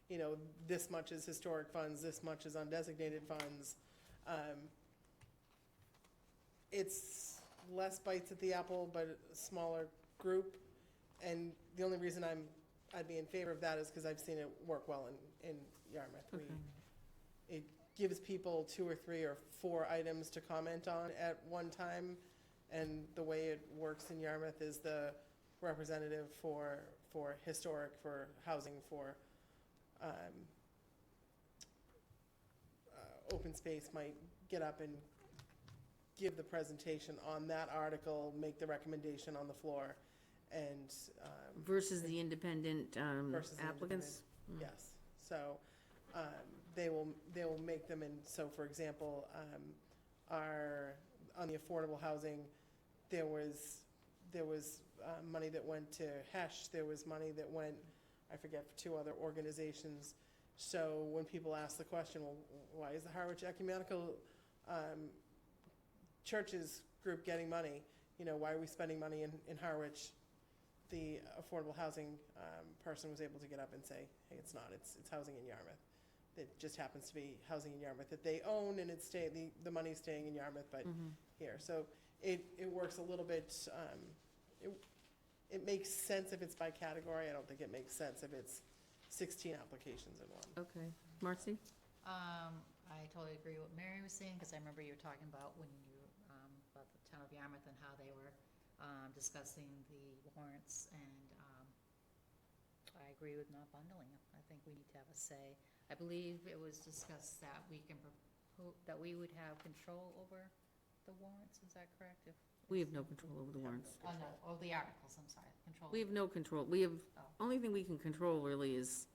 you know, this much is historic funds, this much is undesignated funds. It's less bites at the apple, but a smaller group. And the only reason I'd be in favor of that is because I've seen it work well in Yarmouth. Okay. It gives people 2 or 3 or 4 items to comment on at one time. And the way it works in Yarmouth is the representative for historic, for housing, for open space might get up and give the presentation on that article, make the recommendation on the floor, and Versus the independent versus the applicants? yes. So they will make them, and so for example, on the affordable housing, there was money that went to HESH, there was money that went, I forget, for 2 other organizations. So when people ask the question, well, why is the Harwich Ecumenical Churches group getting money? You know, why are we spending money in Harwich? The affordable housing person was able to get up and say, hey, it's not, it's housing in Yarmouth. It just happens to be housing in Yarmouth that they own, and the money's staying in Yarmouth, but here. So it works a little bit, it makes sense if it's by category. I don't think it makes sense if it's 16 applications in one. Okay, Marcy? I totally agree with what Mary was saying, because I remember you were talking about about the town of Yarmouth and how they were discussing the warrants, and I agree with not bundling them. I think we need to have a say. I believe it was discussed that we can that we would have control over the warrants. Is that correct? We have no control over the warrants. Oh, no, oh, the articles, I'm sorry, control. We have no control. We have, Oh. only thing we can control really is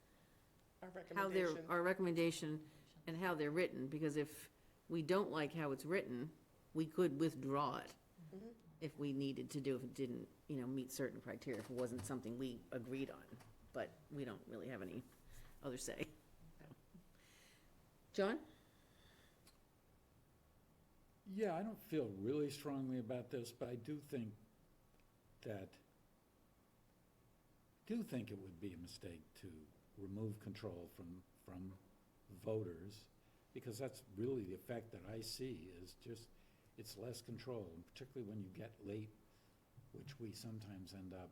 Our how they're, recommendation. our recommendation and how they're written, because if we don't like how it's written, we could withdraw it Mhm. if we needed to do, if it didn't, meet certain criteria, if it wasn't something we agreed on. But we don't really have any other say. John? Yeah, I don't feel really strongly about this, but I do think it would be a mistake to remove control from voters, because that's really the effect that I see, is just, it's less control, and particularly when you get late, which we sometimes end up,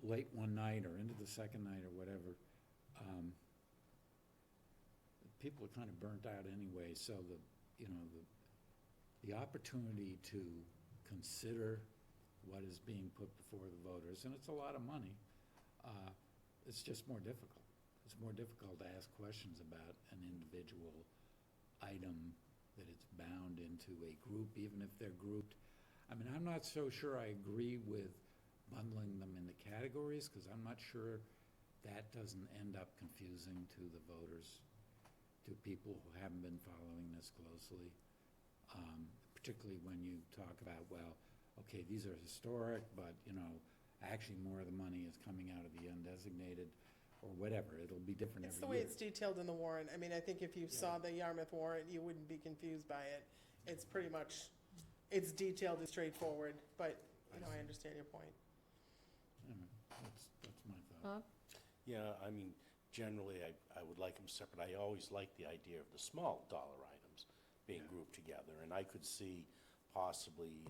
late one night or into the second night or whatever. People are kind of burnt out anyway, so the opportunity to consider what is being put before the voters, and it's a lot of money, it's just more difficult. It's more difficult to ask questions about an individual item that it's bound into a group, even if they're grouped. I mean, I'm not so sure I agree with bundling them into categories, because I'm not sure that doesn't end up confusing to the voters, to people who haven't been following this closely, particularly when you talk about, well, okay, these are historic, but, actually more of the money is coming out of the undesignated, or whatever. It'll be different every year. It's the way it's detailed in the warrant. I mean, I think if you saw the Yarmouth warrant, you wouldn't be confused by it. It's pretty much, it's detailed and straightforward, but, I understand your point. Anyway, that's my thought. Bob? Yeah, I mean, generally, I would like them separate. I always like the idea of the small dollar items being grouped together, and I could see possibly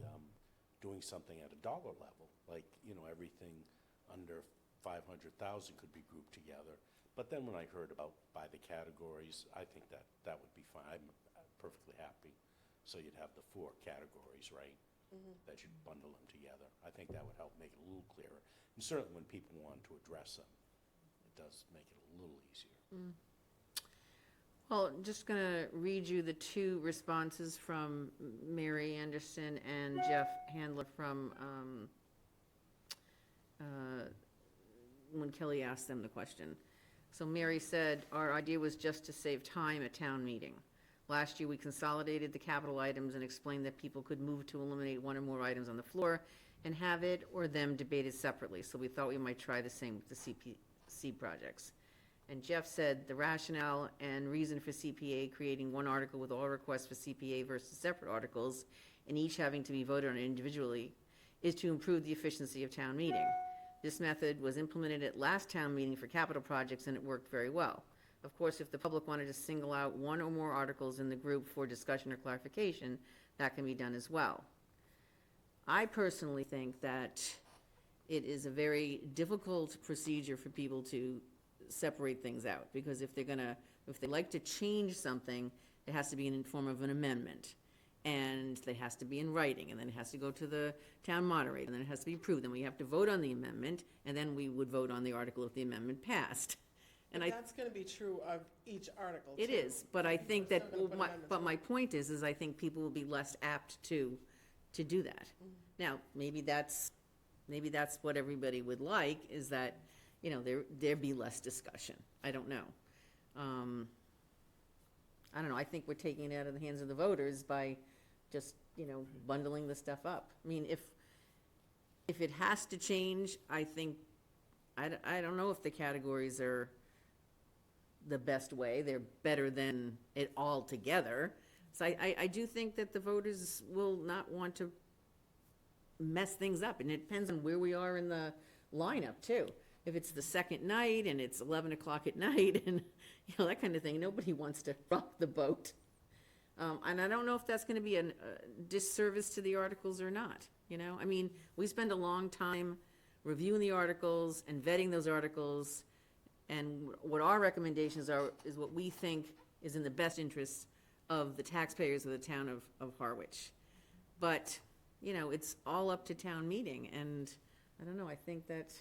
doing something at a dollar level, like, everything under 500,000 could be grouped together. But then when I heard about by the categories, I think that would be fine. I'm perfectly happy. So you'd have the 4 categories, right? That you'd bundle them together. I think that would help make it a little clearer. And certainly when people want to address them, it does make it a little easier. Well, just gonna read you the 2 responses from Mary Anderson and Jeff Handler from, when Kelly asked them the question. So Mary said, "Our idea was just to save time at town meeting. Last year, we consolidated the capital items and explained that people could move to eliminate one or more items on the floor and have it or them debated separately. So we thought we might try the same with the CPC projects." And Jeff said, "The rationale and reason for CPA creating one article with all requests for CPA versus separate articles, and each having to be voted on individually, is to improve the efficiency of town meeting. This method was implemented at last town meeting for capital projects, and it worked very well. Of course, if the public wanted to single out one or more articles in the group for discussion or clarification, that can be done as well. I personally think that it is a very difficult procedure for people to separate things out, because if they like to change something, it has to be in the form of an amendment, and it has to be in writing, and then it has to go to the town moderator, and then it has to be approved, and we have to vote on the amendment, and then we would vote on the article if the amendment passed. And But that's gonna be true of each article, too. it is, but I think that, Still gonna put amendments but in. my point is I think people will be less apt to do that. Now, maybe that's what everybody would like, is that, there be less discussion. I don't know. I don't know, I think we're taking it out of the hands of the voters by just, bundling the stuff up. I mean, if it has to change, I think, I don't know if the categories are the best way. They're better than it all together. So I do think that the voters will not want to mess things up, and it depends on where we are in the lineup, too. If it's the second night and it's 11 o'clock at night and, that kind of thing, nobody wants to rock the boat. And I don't know if that's gonna be a disservice to the articles or not, I mean, we spend a long time reviewing the articles and vetting those articles, and what our recommendations are is what we think is in the best interest of the taxpayers of the town of Harwich. But, it's all up to town meeting, and I don't know, I think that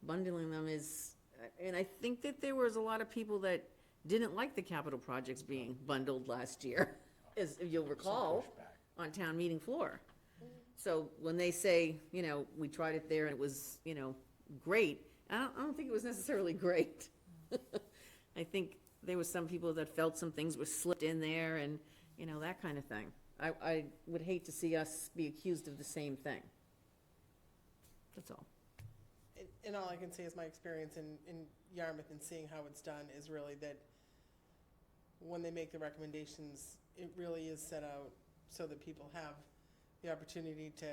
bundling them is, and I think that there was a lot of people that didn't like the capital projects being bundled last year, as you'll recall. on town meeting floor. So when they say, we tried it there and it was, great, I don't think it was necessarily great. I think there was some people that felt some things were slipped in there and, that kind of thing. I would hate to see us be accused of the same thing. That's all. And all I can say is my experience in Yarmouth and seeing how it's done is really that when they make the recommendations, it really is set out so that people have the opportunity to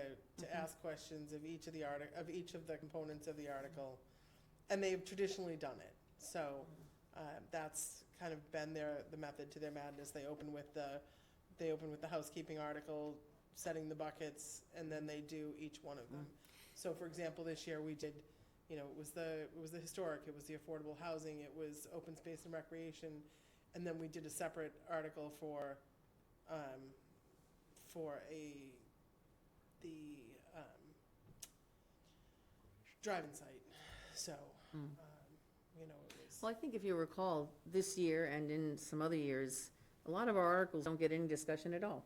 ask questions of each of the components of the article, and they've traditionally done it. So that's kind of been the method to their madness. They open with the housekeeping article, setting the buckets, and then they do each one of them. So, for example, this year we did, it was the historic, it was the affordable housing, it was open space and recreation, and then we did a separate article for the drive-in site. So, it was. Well, I think if you recall, this year and in some other years, a lot of our articles don't get any discussion at all.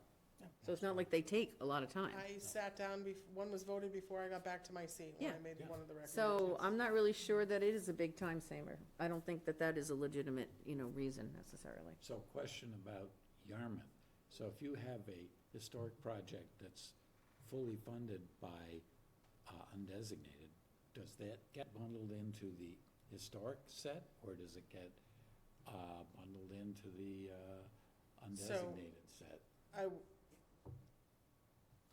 So it's not like they take a lot of time. I sat down, one was voted before I got back to my seat when Yeah. I made one of the recommendations. So I'm not really sure that it is a big time saver. I don't think that is a legitimate, reason necessarily. So question about Yarmouth. So if you have a historic project that's fully funded by undesignated, does that get bundled into the historic set, or does it get bundled into the undesignated set?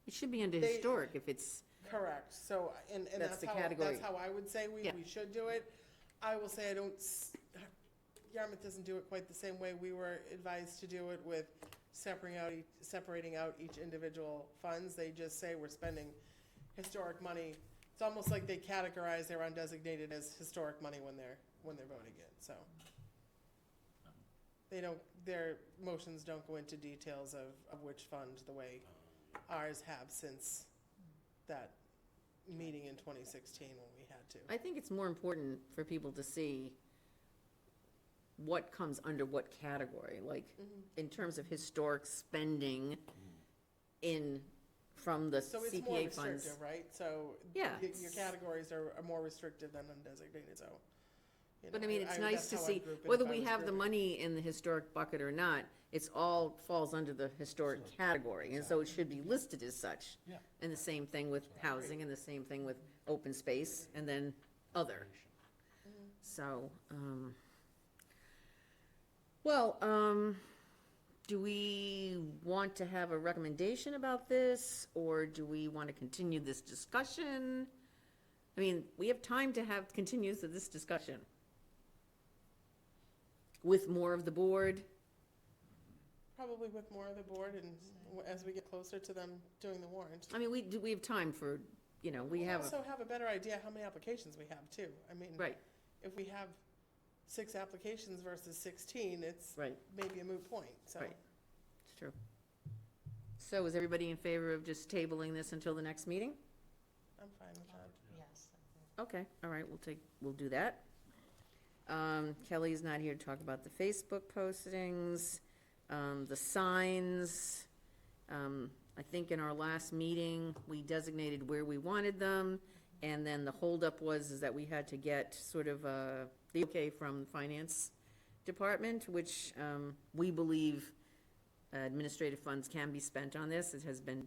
It should be under They- historic if it's, Correct, so, and That's the that's category. how I would say we Yeah. should do it. I will say Yarmouth doesn't do it quite the same way we were advised to do it with separating out each individual funds. They just say we're spending historic money. It's almost like they categorize their undesignated as historic money when they're voting it, so. Their motions don't go into details of which fund, the way ours have since that meeting in 2016 when we had to. I think it's more important for people to see what comes under what category, like, in terms of historic spending from the So it's more CPA funds. restrictive, right? So Yeah, your it's- categories are more restrictive than undesignated, so. But I mean, it's nice to that's how see, I'd group it whether if I we was have the grouping. money in the historic bucket or not, it's all falls under the historic category, and so it should be listed as such. Yeah. And the same thing with housing, and the same thing with open space, and then other. So, do we want to have a recommendation about this, or do we want to continue this discussion? I mean, we have time to continue this discussion with more of the board. Probably with more of the board and as we get closer to them doing the warrant. I mean, we have time for, we We have, also have a better idea how many applications we have too. I mean, right, if we have 6 applications versus 16, it's right, maybe a moot point, so. Right. it's true. So is everybody in favor of just tabling this until the next meeting? I'm fine with that. Yes. Okay, all right, we'll do that. Kelly's not here to talk about the Facebook postings, the signs. I think in our last meeting, we designated where we wanted them, and then the holdup is that we had to get sort of, the okay from the finance department, which, we believe administrative funds can be spent on this. It has been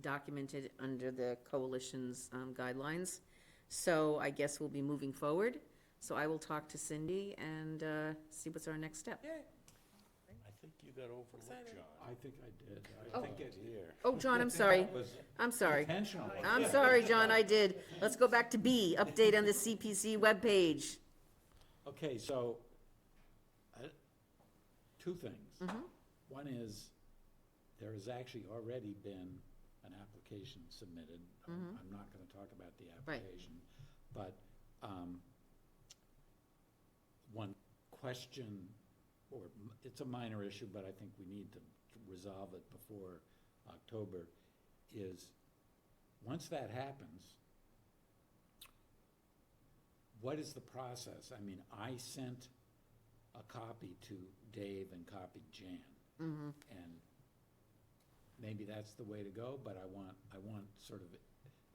documented under the coalition's, guidelines. So I guess we'll be moving forward. So I will talk to Cindy and see what's our next step. Yay. I think you got overlooked, Excited. John. I think I did. Oh. I think it Here. Oh, John, I'm sorry. was I'm sorry. intentional. I'm sorry, John, I did. Let's go back to B, update on the CPC webpage. Okay, so, two things. Mhm. One is, there has actually already been an application submitted. I'm not gonna talk about the Right. application, but, one question, or it's a minor issue, but I think we need to resolve it before October, is, once that happens, what is the process? I mean, I sent a copy to Dave and copied Jan. And maybe that's the way to go, but I want sort of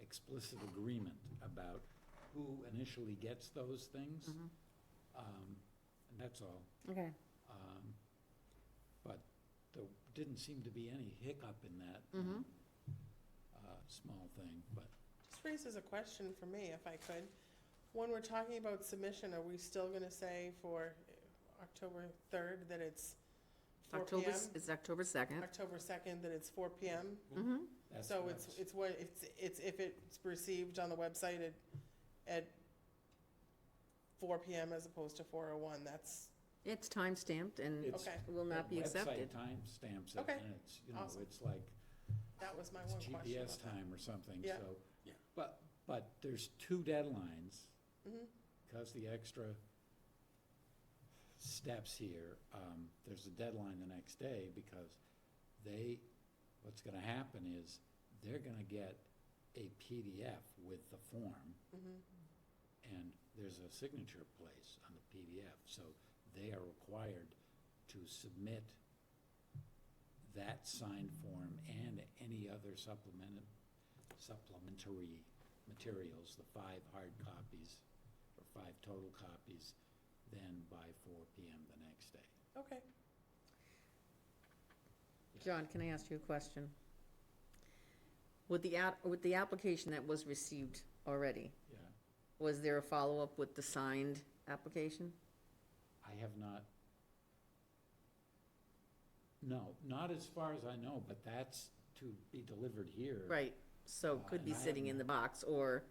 explicit agreement about who initially gets those things. And that's all. Okay. But there didn't seem to be any hiccup in that small thing, but Just raises a question for me, if I could. When we're talking about submission, are we still gonna say for October 3rd that it's 4 p.m.? It's October 2nd. October 2nd that it's 4 p.m.? Mm-hmm. that's So what it's what, it's if it's received on the website at 4 p.m. as opposed to 4:01, that's, It's time-stamped and It's- okay, will not be accepted. Website timestamps it, Okay. and it's, you know, Awesome. it's like, that was my it's one question GPS about that. time or something, Yeah. so. Yeah. But there's two deadlines, Mhm. because the extra steps here, there's a deadline the next day, because what's gonna happen is, they're gonna get a PDF with the form, Mhm. and there's a signature place on the PDF, so they are required to submit that signed form and any other supplementary materials, the 5 hard copies, or 5 total copies, then by 4 PM the next day. Okay. John, can I ask you a question? With the application that was received already, Yeah, was there a follow-up with the signed application? I have not, no, not as far as I know, but that's to be delivered here. Right, so it could be And I sitting in the haven't- box, or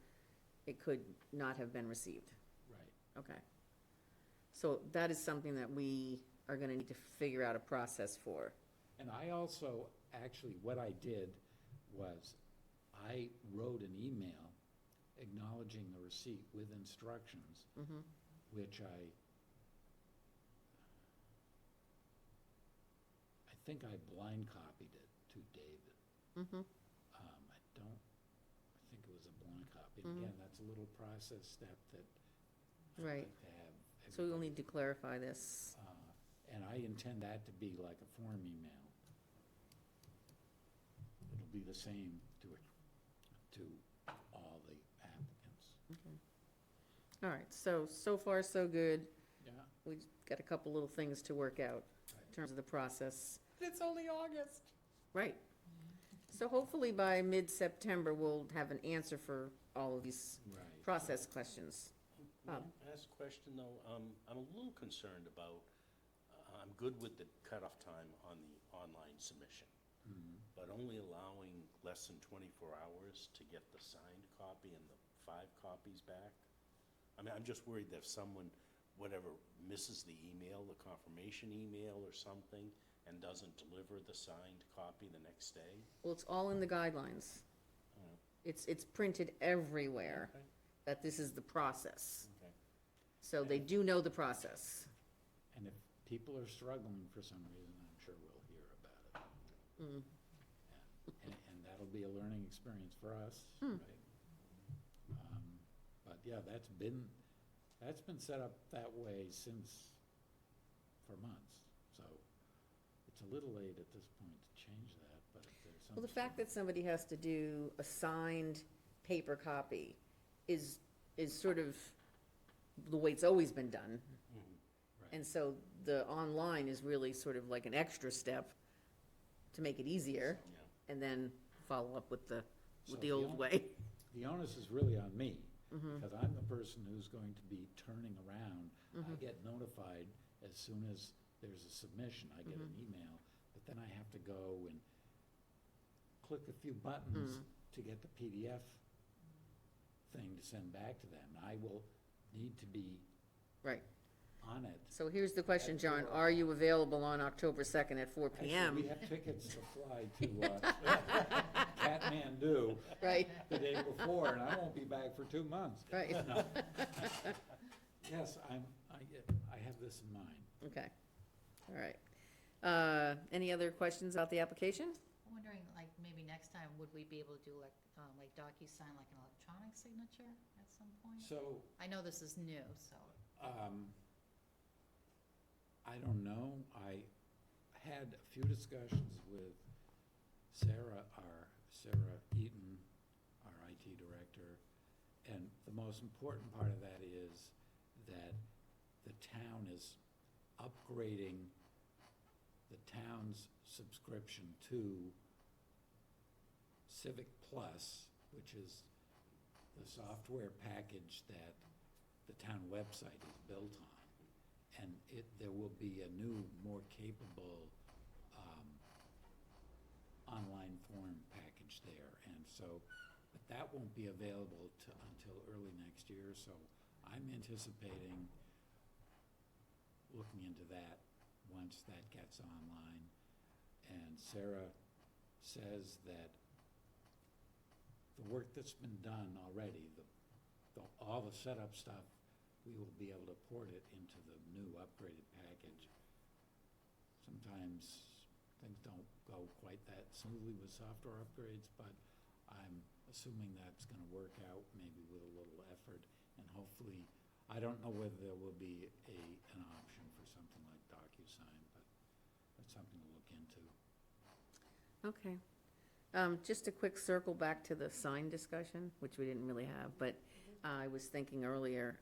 it could not have been received. Right. Okay. So that is something that we are gonna need to figure out a process for. And I also, actually, what I did was, I wrote an email acknowledging the receipt with instructions, Mhm. which I think I blind copied it to David. Mhm. I think it was a blind copy. Mhm. Again, that's a little process step that I'd Right. like to have. So we'll everybody- need to clarify this. And I intend that to be like a form email. It'll be the same to all the applicants. All right, so far, so good. Yeah. We've got a couple little things to work out in Right. terms of the process. It's only August. Right. So hopefully by mid-September, we'll have an answer for all of these Right. process questions. May I ask a question, though? I'm a little concerned about, I'm good with the cutoff time on the online submission, but only allowing less than 24 hours to get the signed copy and the 5 copies back. I mean, I'm just worried that if someone, whatever, misses the email, the confirmation email or something, and doesn't deliver the signed copy the next day. Well, it's all in the guidelines. Oh. It's printed everywhere Okay, that this is the process. okay. So they do know the process. And if people are struggling for some reason, I'm sure we'll hear about it. Mm. And that'll be a learning experience for us, Hmm. right? But yeah, that's been set up that way for months. So it's a little late at this point to change that, but if there's something. Well, the fact that somebody has to do a signed paper copy is sort of the way it's always been done. Right. And so the online is really sort of like an extra step to make it easier, Yeah. and then follow up with the So old way. The onus is really on me, Mhm. because I'm the person who's going to be turning around. I Mhm. get notified as soon as there's a submission, I get an Mm-hmm. email, but then I have to go and click a few buttons Mm. to get the PDF thing to send back to them. I will need to be Right. on it. So here's the question, John, are you available on October 2nd at 4 Actually, PM? we have tickets to fly to Kathmandu Right, the day before, and I won't be back for 2 months. right, No. Yes, I have this in mind. okay, all right. Any other questions about the application? I'm wondering, like, maybe next time, would we be able to do like DocuSign, like an electronic signature at some point? So, I know this is new, so. I don't know. I had a few discussions with Sarah Eaton, our IT director, and the most important part of that is that the town is upgrading the town's subscription to Civic Plus, which is the software package that the town website is built on. And there will be a new, more capable online form package there. And so, but that won't be available until early next year. So I'm anticipating looking into that once that gets online. And Sarah says that the work that's been done already, all the setup stuff, we will be able to port it into the new upgraded package. Sometimes things don't go quite that smoothly with software upgrades, but I'm assuming that's gonna work out maybe with a little effort, and hopefully, I don't know whether there will be an option for something like DocuSign, but that's something to look into. Okay. Just a quick circle back to the sign discussion, which we didn't really have, but I was thinking earlier,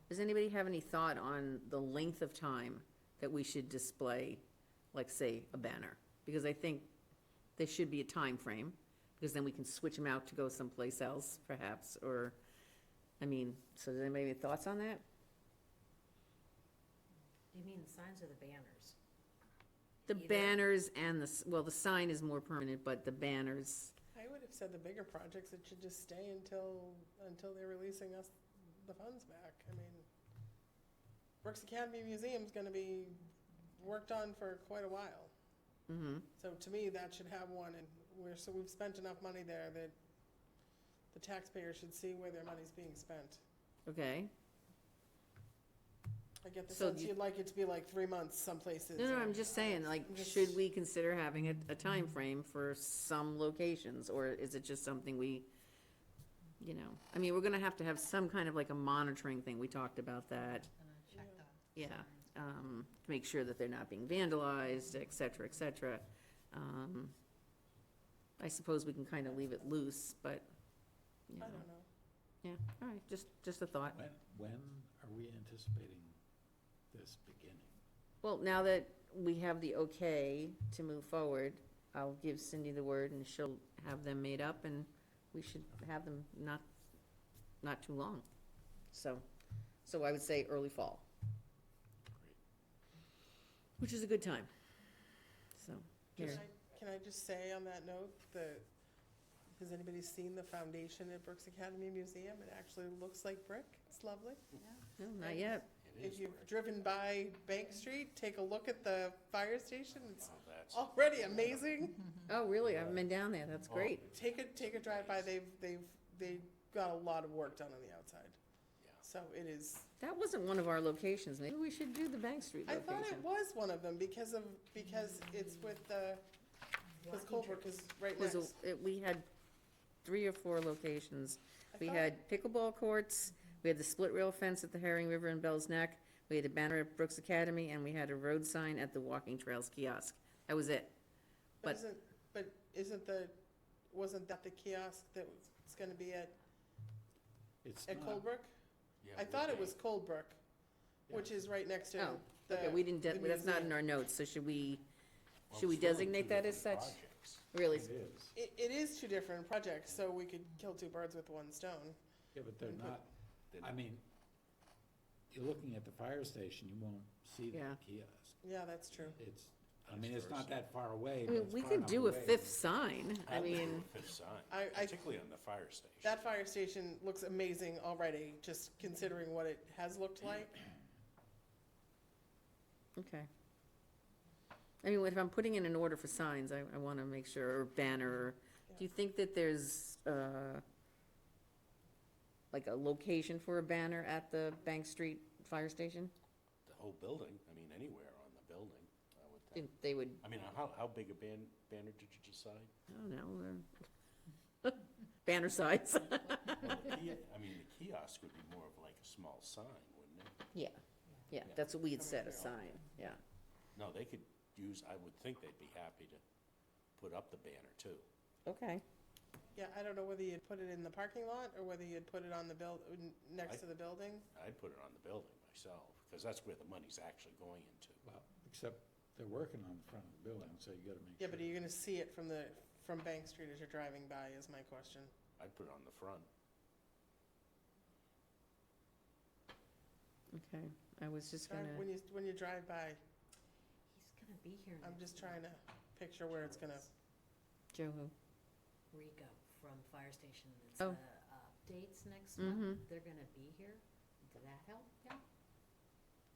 does anybody have any thought on the length of time that we should display, like, say, a banner? Because I think there should be a time frame, because then we can switch them out to go someplace else, perhaps, or, I mean, so does anybody have any thoughts on that? Do you mean the signs or the banners? The Either. banners and the sign is more permanent, but the banners, I would have said the bigger projects, it should just stay until they're releasing us the funds back. I mean, Brooks Academy Museum's gonna be worked on for quite a while. mm-hmm, So to me, that should have one, and we've spent enough money there that the taxpayers should see where their money's being spent. okay? I get the So sense you'd like it to be like 3 months some places. No, and- I'm just saying, like, I'm just- should we consider having a time frame for some locations, or is it just something we, I mean, we're gonna have to have some kind of like a monitoring thing, we talked about that, Check that. yeah, to make sure that they're not being vandalized, et cetera, et cetera. I suppose we can kind of leave it loose, but, I don't know. yeah, all right, just a thought. When are we anticipating this beginning? Well, now that we have the okay to move forward, I'll give Cindy the word and she'll have them made up and we should have them not too long. So I would say early fall. Which is a good time. So, here, Can I just say on that note, has anybody seen the foundation at Brooks Academy Museum? It actually looks like brick. It's lovely. no, not yet. It is If you've brick. driven by Bank Street, take a look at the fire station. It's Oh, that's, already amazing. Oh, really? I haven't been down there. That's great. Take a drive by. They've got a lot of work done on the outside. Yeah. So it is. That wasn't one of our locations. Maybe we should do the Bank Street I location. thought it was one of them because it's with because Colebrook is right Was next. we had 3 or 4 locations. I We thought- had pickleball courts, we had the split rail fence at the Herring River and Bell's Neck, we had a banner at Brooks Academy, and we had a road sign at the Walking Trails kiosk. That was it. but- Wasn't that the kiosk that was gonna be at It's at not, Colebrook? yeah, I thought it we're was Colebrook, which is right next to Oh, the. okay, we didn't, the that's not in museum. our notes, so should we Well, should we it's really designate two that as different such? projects. Really? it is. It is 2 different projects, so we could kill 2 birds with 1 stone. Yeah, but they're And put- not, I mean, you're looking at the fire station, you won't see Yeah. that kiosk. Yeah, that's true. It's not that far away, I but mean, it's we far could enough do a away 5th that- sign, I I'd do mean, a fifth sign, I- particularly on the fire station. That fire station looks amazing already, just considering what it has looked like. okay. I mean, if I'm putting in an order for signs, I wanna make sure, or banner, or, do you think that there's, like a location for a banner at the Bank Street Fire Station? The whole building, I mean, anywhere on the building, I would think. Think they would, I mean, how big a banner did you decide? I don't know, banner size. Well, I mean, the kiosk would be more of like a small sign, wouldn't it? Yeah, that's what we had said, a sign, yeah. No, they could use, I would think they'd be happy to put up the banner too. Okay, Yeah, I don't know whether you'd put it in the parking lot or whether you'd put it on the next to the building. I'd put it on the building myself, because that's where the money's actually going into. Well, except they're working on the front of the building, so you gotta make sure. Yeah, but are you gonna see it from Bank Street as you're driving by is my question. I'd put it on the front. okay, I was just gonna, When you drive by, He's gonna be here I'm next just trying to picture where it's gonna, Joe who? Rico from Fire Station. It's Oh. the updates next Mhm. month. They're gonna be here. Did that help? Yeah.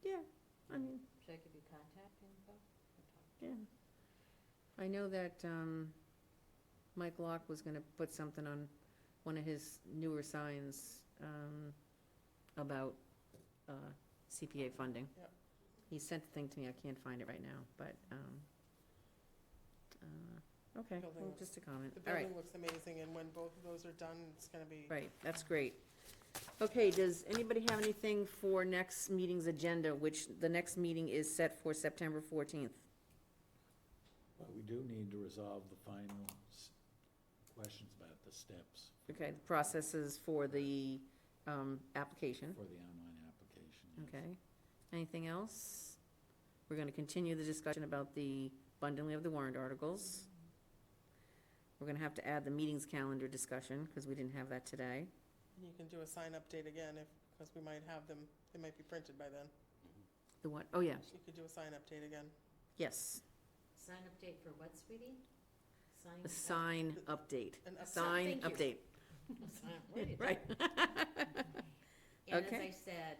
Yeah, I mean, Should I give you contact info? yeah. I know that, Mike Locke was gonna put something on one of his newer signs, about, CPA funding. Yep. He sent the thing to me, I can't find it right now, but, okay, Building well, looks- just a comment, the all right. building looks amazing, and when both of those are done, it's gonna be. Right, that's great. Okay, does anybody have anything for next meeting's agenda, which the next meeting is set for September 14th? But we do need to resolve the final questions about the steps Okay, the processes for the application, for the online application. yes. okay? Anything else? We're gonna continue the discussion about the bundling of the warrant articles. We're gonna have to add the meetings calendar discussion, because we didn't have that today. You can do a sign update again because we might have them, they might be printed by then. The what? Oh, yeah, You could do a sign update again. yes, Sign update for what, sweetie? the sign update, An update. sign Thank update, Right. right? And as Okay. I said,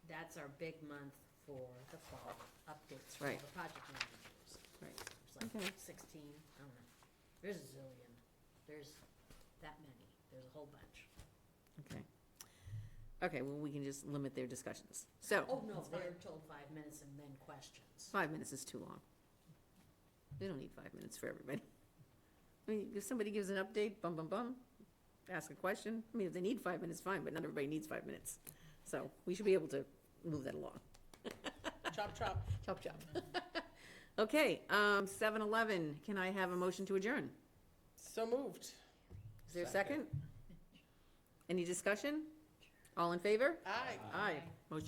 that's our big month for the fall updates for all Right. the project managers. Right. There's like Okay. 16, I don't know. There's a zillion. There's that many. There's a whole bunch. Okay. Okay, well, we can just limit their discussions. So, Oh, no, they're told 5 minutes and then questions. 5 minutes is too long. We don't need 5 minutes for everybody. I mean, if somebody gives an update, bum, bum, bum, ask a question, I mean, if they need 5 minutes, fine, but not everybody needs 5 minutes. So, we should be able to move that along. Chop, chop. Chop, chop. Okay, 7:11, can I have a motion to adjourn? So moved. Is there a second? Any discussion? All in favor? Aye. Aye. Motion